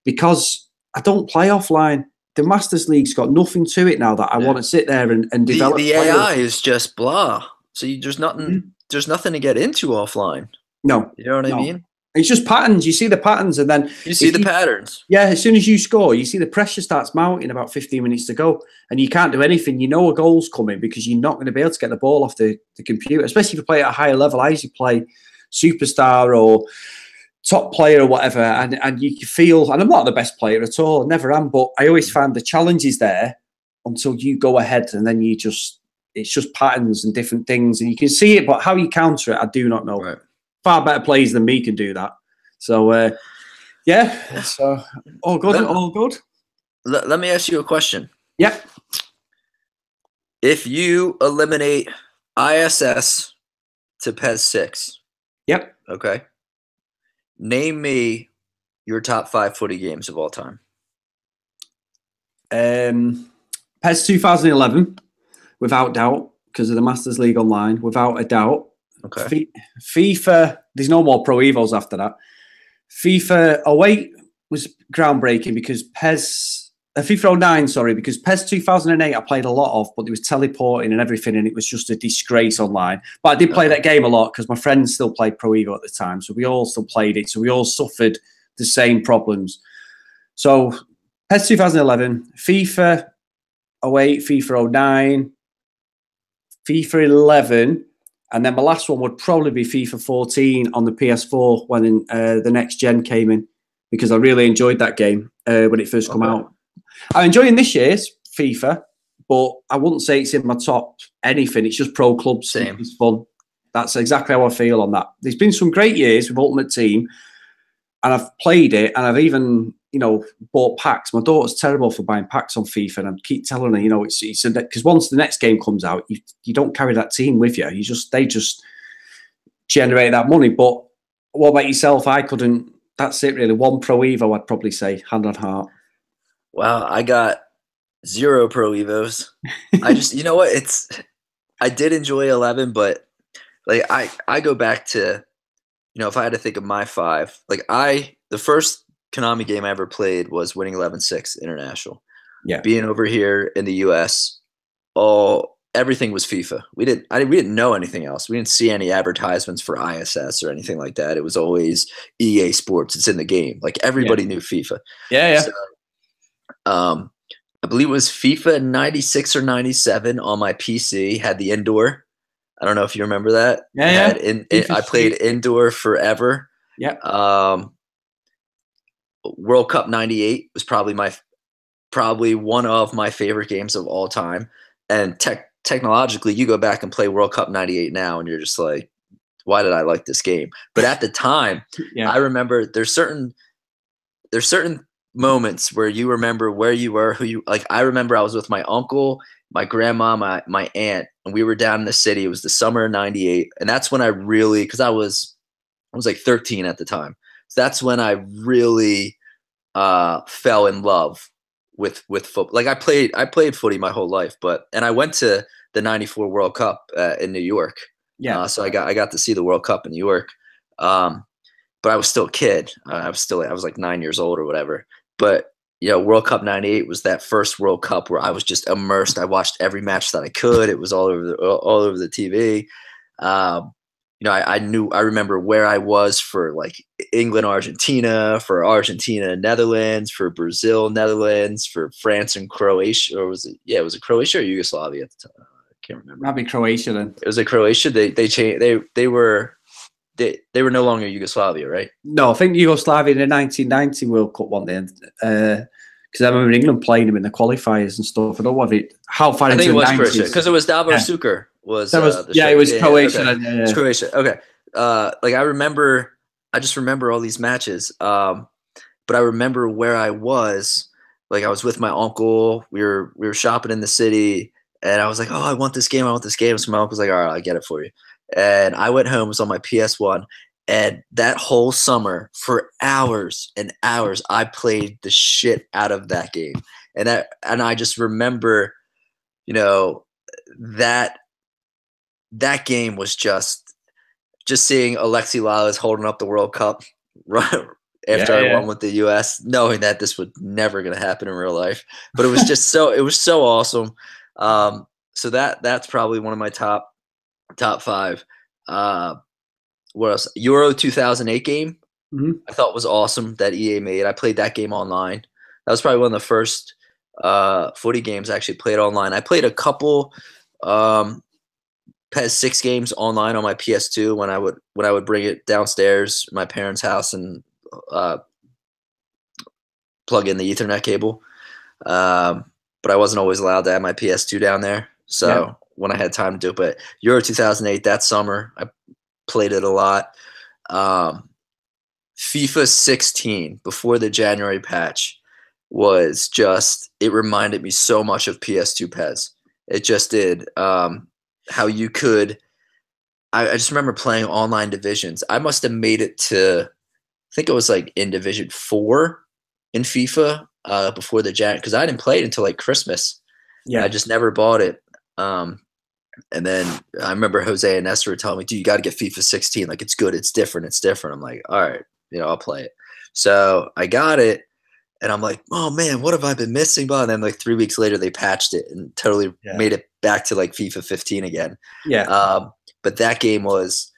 because I don't play offline. The Masters League's got nothing to it now that I want to sit there and develop. The AI is just blah. So there's nothing. There's nothing to get into offline. No, you know what I mean. It's just patterns. You see the patterns, and then you see the patterns. Yeah, as soon as you score, you see the pressure starts mounting about 15 minutes to go, and you can't do anything. You know a goal's coming because you're not going to be able to get the ball off the computer, especially if you play at a higher level. I usually play superstar or top player or whatever, and you feel, and I'm not the best player at all, I never am, but I always find the challenge is there until you go ahead, and then it's just patterns and different things, and you can see it, but how you counter it, I do not know. Right. Far better players than me can do that. So, yeah, so all good, all good. Let me ask you a question. Yeah. If you eliminate ISS to PES 6. Yep. Okay. Name me your top 5 footy games of all time. PES 2011, without doubt, because of the Masters League Online, without a doubt. Okay. FIFA, there's no more Pro Evos after that. FIFA 08 was groundbreaking because FIFA 09, sorry, because PES 2008 I played a lot of, but there was teleporting and everything, and it was just a disgrace online. But I did play that game a lot because my friends still played Pro Evo at the time, so we all still played it. So we all suffered the same problems. So PES 2011, FIFA 08, FIFA 09, FIFA 11, and then my last one would probably be FIFA 14 on the PS4 when the next gen came in, because I really enjoyed that game when it first came out. I'm enjoying this year's FIFA, but I wouldn't say it's in my top anything. It's just pro clubs. Same. It's fun. That's exactly how I feel on that. There's been some great years with Ultimate Team, and I've played it, and I've even, bought packs. My daughter's terrible for buying packs on FIFA, and I keep telling her, it's because once the next game comes out, you don't carry that team with you. They just generate that money. But what about yourself? I couldn't. That's it, really. One Pro Evo, I'd probably say, hand on heart. Wow, I got 0 Pro Evos. I just, you know what? I did enjoy 11, but like I go back to, if I had to think of my 5, the first Konami game I ever played was winning 11-6 international. Yeah. Being over here in the US, everything was FIFA. We didn't know anything else. We didn't see any advertisements for ISS or anything like that. It was always EA Sports. It's in the game. Like everybody knew FIFA. Yeah. So, I believe it was FIFA 96 or 97 on my PC, had the indoor. I don't know if you remember that. Yeah. I played indoor forever. Yeah. World Cup 98 was probably one of my favorite games of all time. And technologically, you go back and play World Cup 98 now, and you're just like, why did I like this game? But at the time, I remember there's certain moments where you remember where you were, I remember I was with my uncle, my grandma, my aunt, and we were down in the city. It was the summer of 98. And that's when I really, because I was like 13 at the time. So that's when I really fell in love with football. Like I played footy my whole life, and I went to the 94 World Cup in New York. Yeah. So I got to see the World Cup in New York. But I was still a kid. I was like 9 years old or whatever. But World Cup 98 was that first World Cup where I was just immersed. I watched every match that I could. It was all over the TV. I remember where I was for like England, Argentina, for Argentina, Netherlands, for Brazil, Netherlands, for France and Croatia. Or was it Croatia or Yugoslavia at the time? I can't remember. That'd be Croatia then. It was like Croatia. They changed. They were no longer Yugoslavia, right? No, I think Yugoslavia in the 1990 World Cup one day. Because I remember England playing him in the qualifiers and stuff. I don't know how far into the 90s. I think it was Croatia, because it was Davor Suker. It was Croatia. Okay. Yeah. It's Croatia. Okay. I just remember all these matches. But I remember where I was. Like, I was with my uncle. We were shopping in the city, and I was like, "Oh, I want this game. So my uncle was like, "All right, I'll get it for you." And I went home. It was on my PS1, and that whole summer, for hours and hours, I played the shit out of that game. And I just remember, that game was just seeing Alexi Lalas holding up the World Cup right after I won with the U.S., knowing that this would never going to happen in real life. But it was just so awesome. So that's probably one of my top five. What else? Euro 2008 game. Mm-hmm. I thought was awesome that EA made. I played that game online. That was probably one of the first footy games I actually played online. I played a couple PES 6 games online on my PS2 when I would bring it downstairs my parents' house and plug in the Ethernet cable. But I wasn't always allowed to have my PS2 down there. So when I had time to do it, but Euro 2008, that summer, I played it a lot. FIFA 16 before the January patch was just, it reminded me so much of PS2 PES. It just did. How you could, I just remember playing online divisions. I must have made it to, I think it was like in Division 4 in FIFA before the January, because I didn't play it until like Christmas. Yeah, I just never bought it. And then I remember Jose and Esther were telling me, dude, you got to get FIFA 16. Like, it's good. It's different. I'm like, all right, I'll play it. So I got it, and I'm like, oh, man, what have I been missing? And then like 3 weeks later, they patched it and totally made it back to like FIFA 15 again. Yeah. But that game was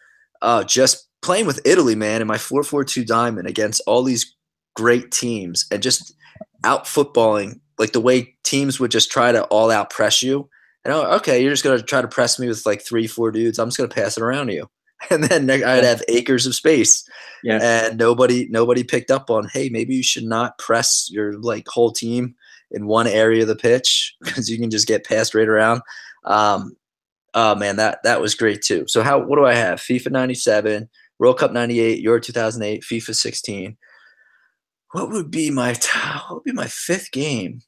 just playing with Italy, man, in my 4-4-2 diamond against all these great teams and just out footballing, like the way teams would just try to all out press you. And okay, you're just going to try to press me with like 3-4 dudes. I'm just going to pass it around to you. And then I'd have acres of space. Yeah. And nobody picked up on, hey, maybe you should not press your like whole team in one area of the pitch because you can just get passed right around. Oh man, that was great too. So what do I have? FIFA 97, World Cup 98, Euro 2008, FIFA 16. What would be my fifth game?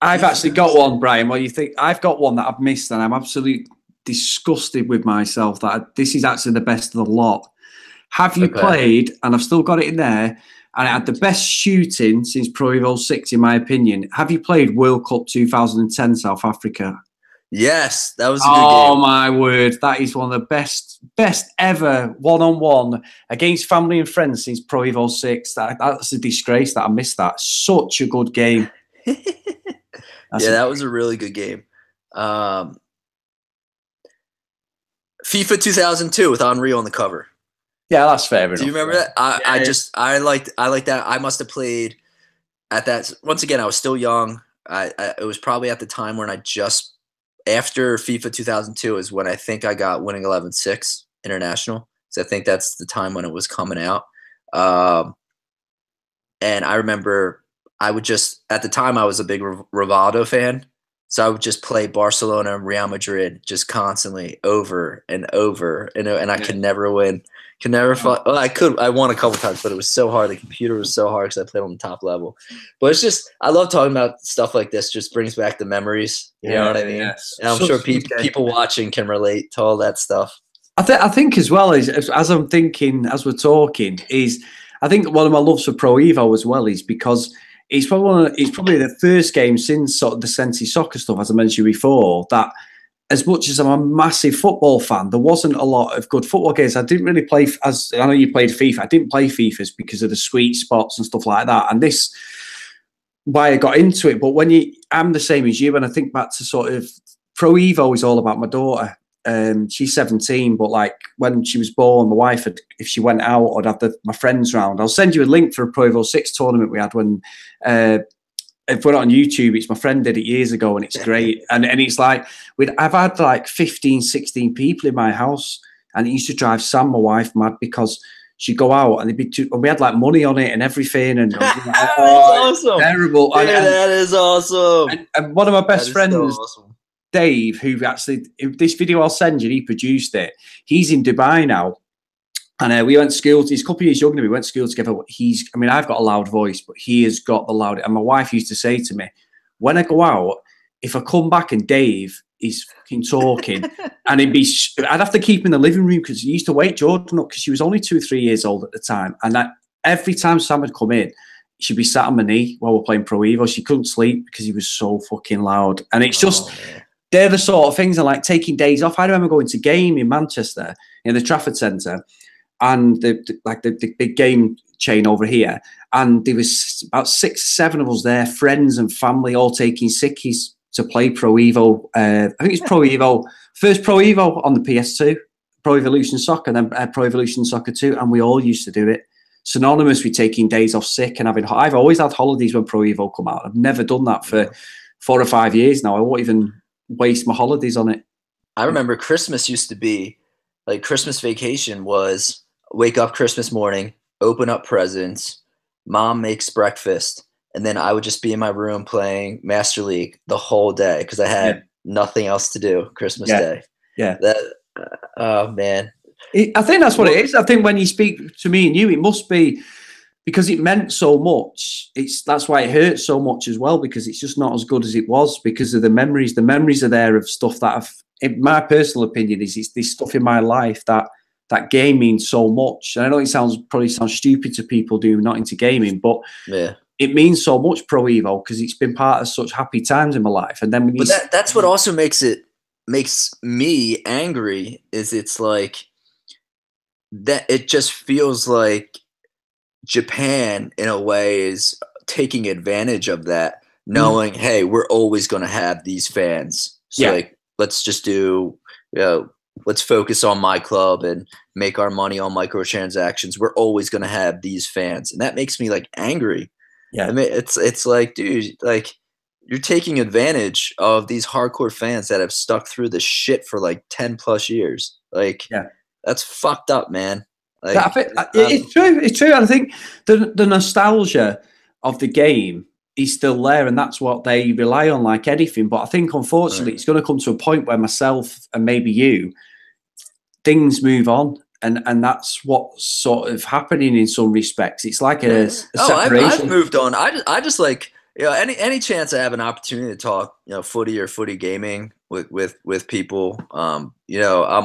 I've actually got one, Brian. What do you think? I've got one that I've missed, and I'm absolutely disgusted with myself that this is actually the best of the lot. Have you played, and I've still got it in there, and it had the best shooting since Pro Evo 6, in my opinion. Have you played World Cup 2010 South Africa? Yes, that was a good game. Oh, my word. That is one of the best ever one-on-one against family and friends since Pro Evo 6. That's a disgrace that I missed that. Such a good game. That was a really good game. FIFA 2002 with Henri on the cover. Yeah, that's fair enough. Do you remember that? I like that. I must have played at that. Once again, I was still young. It was probably at the time when after FIFA 2002 is when I think I got Winning 11-6 International. So I think that's the time when it was coming out. And I remember at the time I was a big Rivaldo fan. So I would just play Barcelona and Real Madrid just constantly over and over. And I could never win. Could never fight. Well, I won a couple times, but it was so hard. The computer was so hard because I played on the top level. But it's just, I love talking about stuff like this. Just brings back the memories. You know what I mean? Yes. And I'm sure people watching can relate to all that stuff. I think as well, as I'm thinking, as we're talking, I think one of my loves for Pro Evo as well is because it's probably the first game since sort of the Sensi soccer stuff, as I mentioned before, that as much as I'm a massive football fan, there wasn't a lot of good football games. I didn't really play, as I know you played FIFA, I didn't play FIFAs because of the sweet spots and stuff like that. And this, why I got into it. But I'm the same as you, and I think back to sort of Pro Evo is all about my daughter. She's 17, but like when she was born, my wife if she went out, I'd have my friends round. I'll send you a link for a Pro Evo 6 tournament we had when, if we're not on YouTube, it's my friend did it years ago, and it's great. And it's like, I've had like 15, 16 people in my house, and it used to drive Sam, my wife, mad because she'd go out and and we had like money on it and everything. And That's awesome. Terrible. Dude, that is awesome. And one of my best friends, so awesome. Dave, who actually, this video I'll send you, he produced it. He's in Dubai now. And we went to school. He's a couple of years younger than me. We went to school together. I've got a loud voice, but he has got the loud. And my wife used to say to me, when I go out, if I come back and Dave is fucking talking, and I'd have to keep him in the living room because he used to wake Jordan up because she was only 2 or 3 years old at the time. And every time Sam would come in, she'd be sat on my knee while we're playing Pro Evo. She couldn't sleep because he was so fucking loud. And it's just, they're the sort of things that like taking days off. I remember going to game in Manchester in the Trafford Centre. And the big game chain over here, and there was about 6, 7 of us there, friends and family, all taking sickies to play Pro Evo. I think it's Pro Evo, first Pro Evo on the PS2, Pro Evolution Soccer, and then Pro Evolution Soccer 2, and we all used to do it. Synonymous with taking days off sick and having. I've always had holidays when Pro Evo come out. I've never done that for 4 or 5 years now. I won't even waste my holidays on it. I remember Christmas used to be like Christmas vacation was. Wake up Christmas morning, open up presents, mom makes breakfast, and then I would just be in my room playing Master League the whole day because I had nothing else to do Christmas Day. Yeah. Oh, man. I think that's what it is. I think when you speak to me and you, it must be because it meant so much. That's why it hurts so much as well, because it's just not as good as it was because of the memories. The memories are there of stuff that in my personal opinion, it's this stuff in my life that game means so much. And I know it probably sounds stupid to people who are not into gaming, but it means so much, Pro Evo, because it's been part of such happy times in my life. And then that's what also makes me angry is it's like that it just feels like Japan in a way is taking advantage of that, knowing, hey, we're always going to have these fans. So like, let's just do, let's focus on my club and make our money on microtransactions. We're always going to have these fans. And that makes me like angry. Yeah. I mean, it's like, dude, like you're taking advantage of these hardcore fans that have stuck through the shit for like 10 plus years. Like, that's fucked up, man. Like, it's true. It's true. I think the nostalgia of the game is still there, and that's what they rely on like anything. But I think, unfortunately, it's going to come to a point where myself and maybe you, things move on. And that's what's sort of happening in some respects. It's like a separation. I've moved on. I just like, any chance I have an opportunity to talk, footy or footy gaming with people, I'm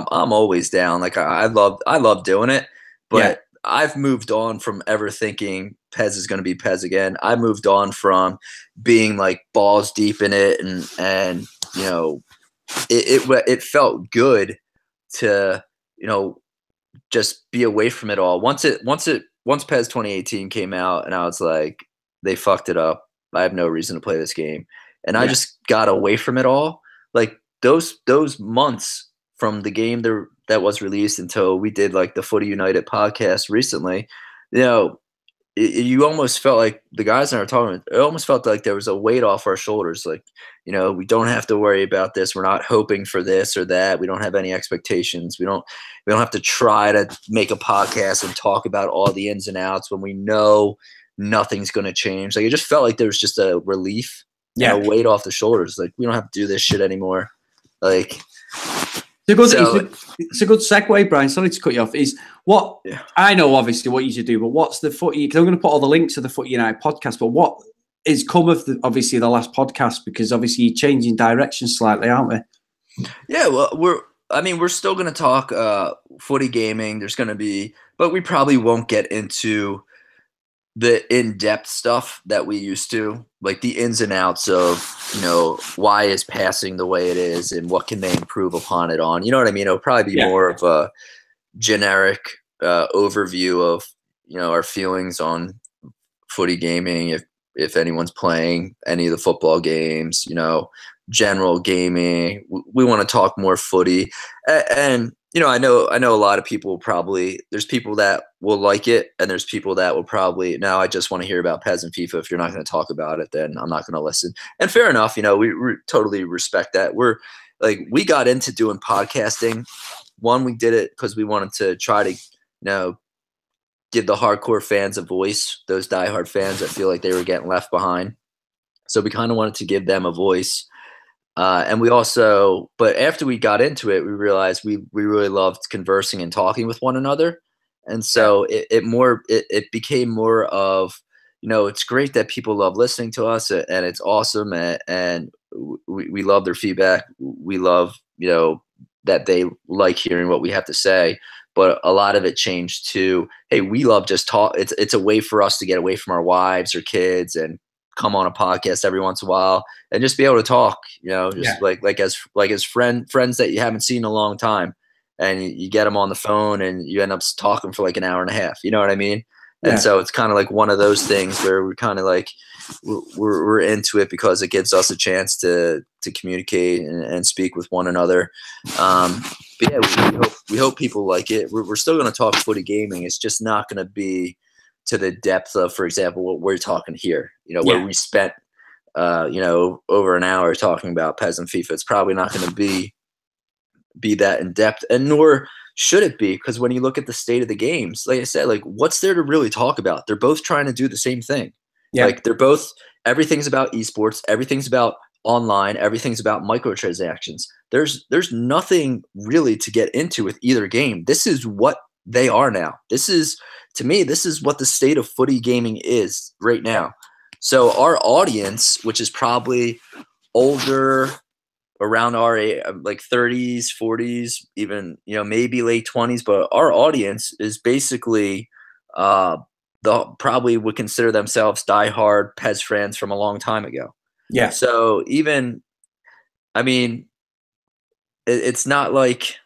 always down. Like I love doing it, but I've moved on from ever thinking Pez is going to be Pez again. I moved on from being like balls deep in it, and it felt good to just be away from it all. Once Pez 2018 came out, and I was like, they fucked it up. I have no reason to play this game, and I just got away from it all. Like those months from the game that was released until we did like the Footy United podcast recently, you almost felt like the guys that are talking, it almost felt like there was a weight off our shoulders. Like, we don't have to worry about this. We're not hoping for this or that. We don't have any expectations. We don't have to try to make a podcast and talk about all the ins and outs when we know nothing's going to change. Like, it just felt like there was just a relief, a weight off the shoulders. Like, we don't have to do this shit anymore. Like, it's a good segue, Brian. Sorry to cut you off. I know obviously what you should do, but what's the Footy? Because I'm going to put all the links to the Footy United podcast. But what is come of obviously the last podcast? Because obviously you're changing direction slightly, aren't we? Yeah, well, we're still going to talk footy gaming. There's going to be, but we probably won't get into the in-depth stuff that we used to, like the ins and outs of, why is passing the way it is and what can they improve upon it on. You know what I mean? It'll probably be more of a generic overview of, our feelings on footy gaming. If anyone's playing any of the football games, general gaming, we want to talk more footy. And, I know a lot of people there's people that will like it, and there's people that will probably, no, I just want to hear about Pez and FIFA. If you're not going to talk about it, then I'm not going to listen. And fair enough, we totally respect that. We got into doing podcasting. One, we did it because we wanted to try to, give the hardcore fans a voice, those diehard fans that feel like they were getting left behind. So we kind of wanted to give them a voice. And we also, but after we got into it, we realized we really loved conversing and talking with one another. And so it became more of, it's great that people love listening to us, and it's awesome. And we love their feedback. We love, that they like hearing what we have to say. But a lot of it changed to, hey, we love just talk. It's a way for us to get away from our wives or kids and come on a podcast every once in a while and just be able to talk, like as friends that you haven't seen in a long time, and you get them on the phone and you end up talking for like an hour and a half. You know what I mean? Yeah. And so it's kind of like one of those things where we're kind of like we're into it because it gives us a chance to communicate and speak with one another. But yeah, we hope people like it. We're still going to talk footy gaming. It's just not going to be to the depth of, for example, what we're talking here. Where we spent over an hour talking about PES and FIFA. It's probably not going to be that in depth, and nor should it be, because when you look at the state of the games, like I said, like what's there to really talk about? They're both trying to do the same thing. Yeah. Like everything's about esports, everything's about online, everything's about microtransactions. There's nothing really to get into with either game. This is what they are now. To me, this is what the state of footy gaming is right now. So our audience, which is probably older, around our age, like 30s, 40s, even, maybe late 20s, but our audience is basically probably would consider themselves diehard PES fans from a long time ago. Yeah. So even, it's not like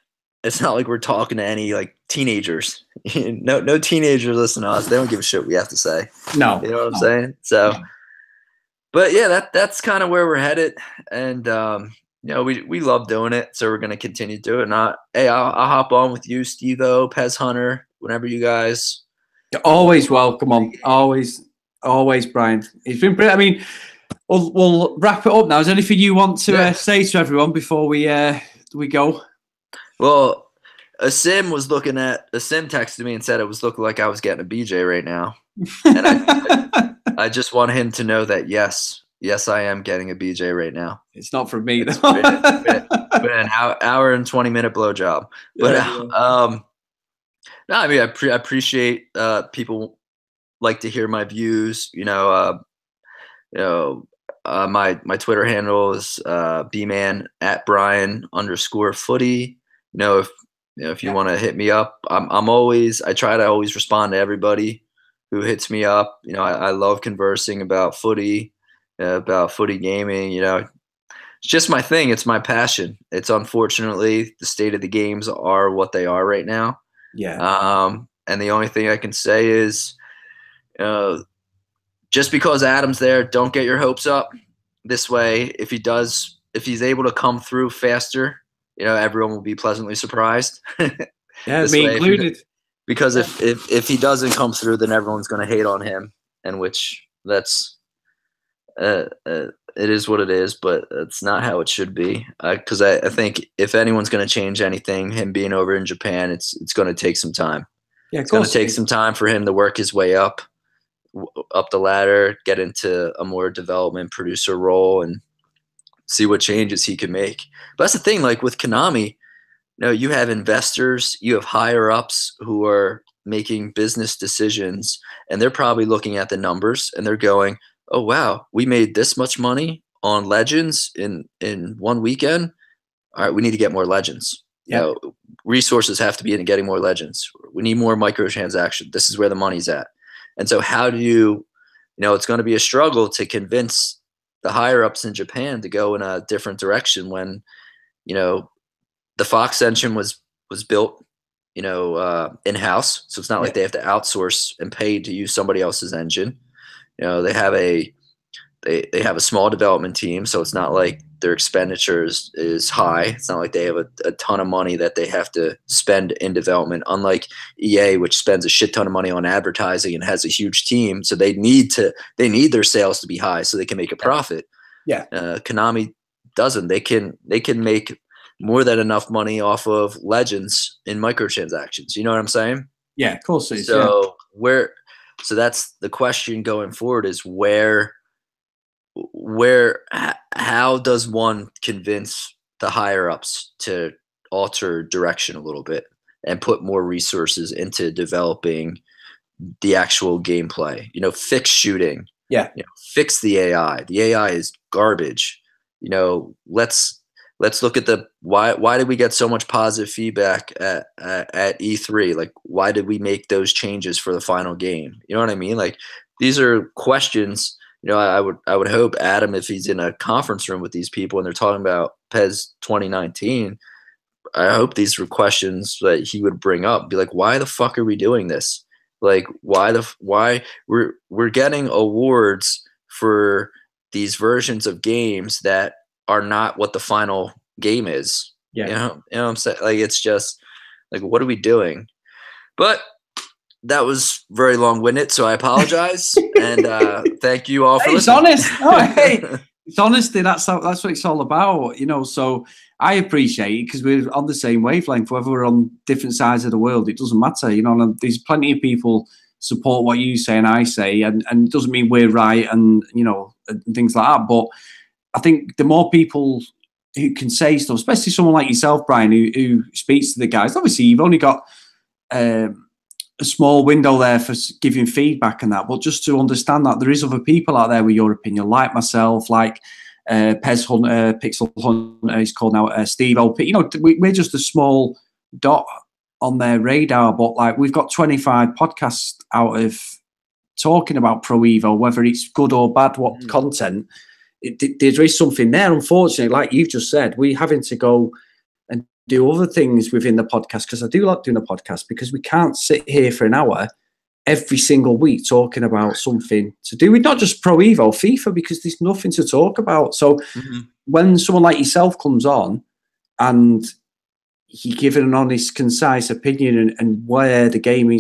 we're talking to any like teenagers. No teenagers listen to us. They don't give a shit what we have to say. No. You know what I'm saying? So, but yeah, that's kind of where we're headed. And, we love doing it, so we're going to continue to do it. I'll hop on with you, Steve-O, Pez Hunter, whenever you guys. You're always welcome on. Always, Brian. It's been brilliant. We'll wrap it up now. Is there anything you want to say to everyone before we go? Well, Asim texted me and said it was looking like I was getting a BJ right now. And I just want him to know that, yes, I am getting a BJ right now. It's not from me, though. It's been an hour and 20-minute blowjob. But I appreciate people like to hear my views. My Twitter handle is bman @Brian_footy. If you want to hit me up, I try to always respond to everybody who hits me up. I love conversing about footy. About footy gaming, it's just my thing. It's my passion. It's unfortunately the state of the games are what they are right now. Yeah. And the only thing I can say is, just because Adam's there, don't get your hopes up. This way, if he's able to come through faster, everyone will be pleasantly surprised. Yeah, me included. Because if he doesn't come through, then everyone's going to hate on him, and which that's. It is what it is, but it's not how it should be. Because I think if anyone's going to change anything, him being over in Japan, it's going to take some time. Yeah, it's going to take some time for him to work his way up the ladder, get into a more development producer role, and see what changes he can make. But that's the thing. Like with Konami, you have investors, you have higher ups who are making business decisions, and they're probably looking at the numbers and they're going, oh, wow, we made this much money on Legends in one weekend. All right, we need to get more Legends. Yep. Resources have to be in getting more Legends. We need more microtransactions. This is where the money's at. And so how do you, it's going to be a struggle to convince the higher-ups in Japan to go in a different direction when, the Fox engine was built, in-house. So it's not like they have to outsource and pay to use somebody else's engine. They have a small development team, so it's not like their expenditures is high. It's not like they have a ton of money that they have to spend in development, unlike EA, which spends a shit ton of money on advertising and has a huge team. So they need their sales to be high so they can make a profit. Yeah. Konami doesn't. They can make more than enough money off of Legends in microtransactions. You know what I'm saying? Yeah, of course. So So that's the question going forward is how does one convince the higher ups to alter direction a little bit and put more resources into developing the actual gameplay, fix shooting, fix the AI. The AI is garbage. Let's look at why did we get so much positive feedback at E3? Like, why did we make those changes for the final game? You know what I mean? Like, these are questions. I would hope Adam, if he's in a conference room with these people and they're talking about PES 2019, I hope these were questions that he would bring up. Be like, why the fuck are we doing this? Like, why we're getting awards for these versions of games that are not what the final game is. Yeah. You know what I'm saying? Like, it's just like, what are we doing? But that was very long-winded, so I apologize. And thank you all for listening. It's honest. Oh, hey, it's honesty. That's what it's all about, So I appreciate it because we're on the same wavelength. Whether we're on different sides of the world, it doesn't matter. And there's plenty of people support what you say and I say, and it doesn't mean we're right and and things like that. But I think the more people who can say stuff, especially someone like yourself, Brian, who speaks to the guys. Obviously, you've only got a small window there for giving feedback and that, but just to understand that there is other people out there with your opinion, like myself, like Pez Hunter, Pixel Hunter, he's called now Steve O. We're just a small dot on their radar, but like we've got 25 podcasts out of talking about Pro Evo, whether it's good or bad, what content. There is something there. Unfortunately, like you've just said, we're having to go and do other things within the podcast, because I do like doing a podcast, because we can't sit here for an hour every single week talking about something to do with not just Pro Evo, FIFA, because there's nothing to talk about. So when someone like yourself comes on and you give an honest, concise opinion and where the game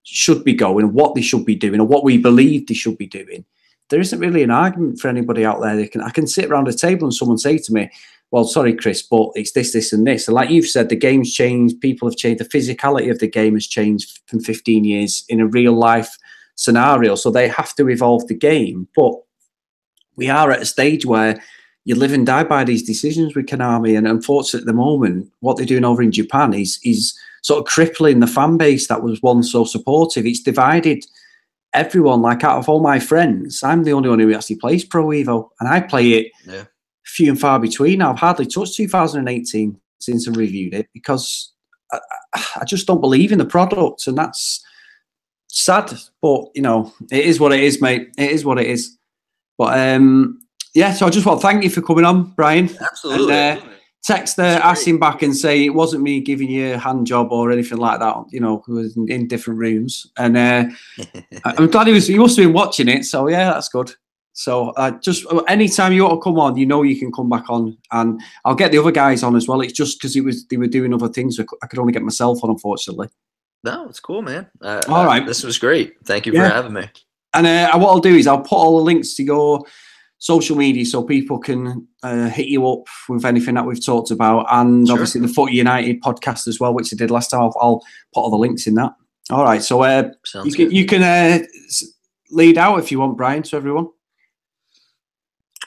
should be going and what they should be doing or what we believe they should be doing, there isn't really an argument for anybody out there. I can sit around a table and someone say to me, well, sorry, Chris, but it's this, this, and this. And like you've said, the game's changed. People have changed. The physicality of the game has changed from 15 years in a real life scenario. So they have to evolve the game. But we are at a stage where you live and die by these decisions with Konami. And unfortunately, at the moment, what they're doing over in Japan is sort of crippling the fan base that was once so supportive. It's divided everyone. Like, out of all my friends, I'm the only one who actually plays Pro Evo, and I play it few and far between. I've hardly touched 2018 since I reviewed it, because I just don't believe in the product, and that's sad. But it is what it is, mate. It is what it is. But so I just want to thank you for coming on, Brian. Absolutely. And, text asking back and say it wasn't me giving you a hand job or anything like that. Who was in different rooms, and I'm glad he must have been watching it. So yeah, that's good. So just anytime you want to come on, you can come back on, and I'll get the other guys on as well. It's just because they were doing other things. I could only get myself on, unfortunately. No, it's cool, man. All right, this was great. Thank you for having me. And what I'll do is I'll put all the links to your social media so people can hit you up with anything that we've talked about, and obviously the Footy United podcast as well, which I did last time. I'll put all the links in that. All right, so you can lead out if you want, Brian, to everyone.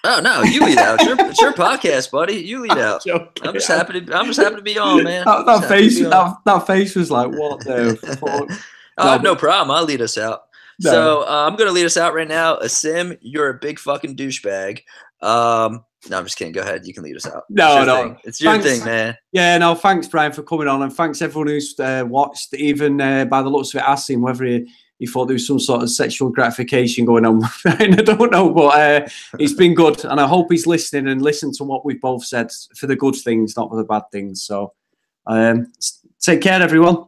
Oh no, you lead out. It's your podcast, buddy. You lead out. I'm just happy to be on, man. That face was like, what the fuck? I have no problem. I'll lead us out. No. So I'm going to lead us out right now. Asim, you're a big fucking douchebag. No, I'm just kidding. Go ahead. You can lead us out. No. It's your thing, man. Yeah, no, thanks, Brian, for coming on. And thanks, everyone who's watched, even by the looks of it, asking whether he thought there was some sort of sexual gratification going on. I don't know, but it's been good. And I hope he's listening and listened to what we've both said for the good things, not for the bad things. So take care, everyone.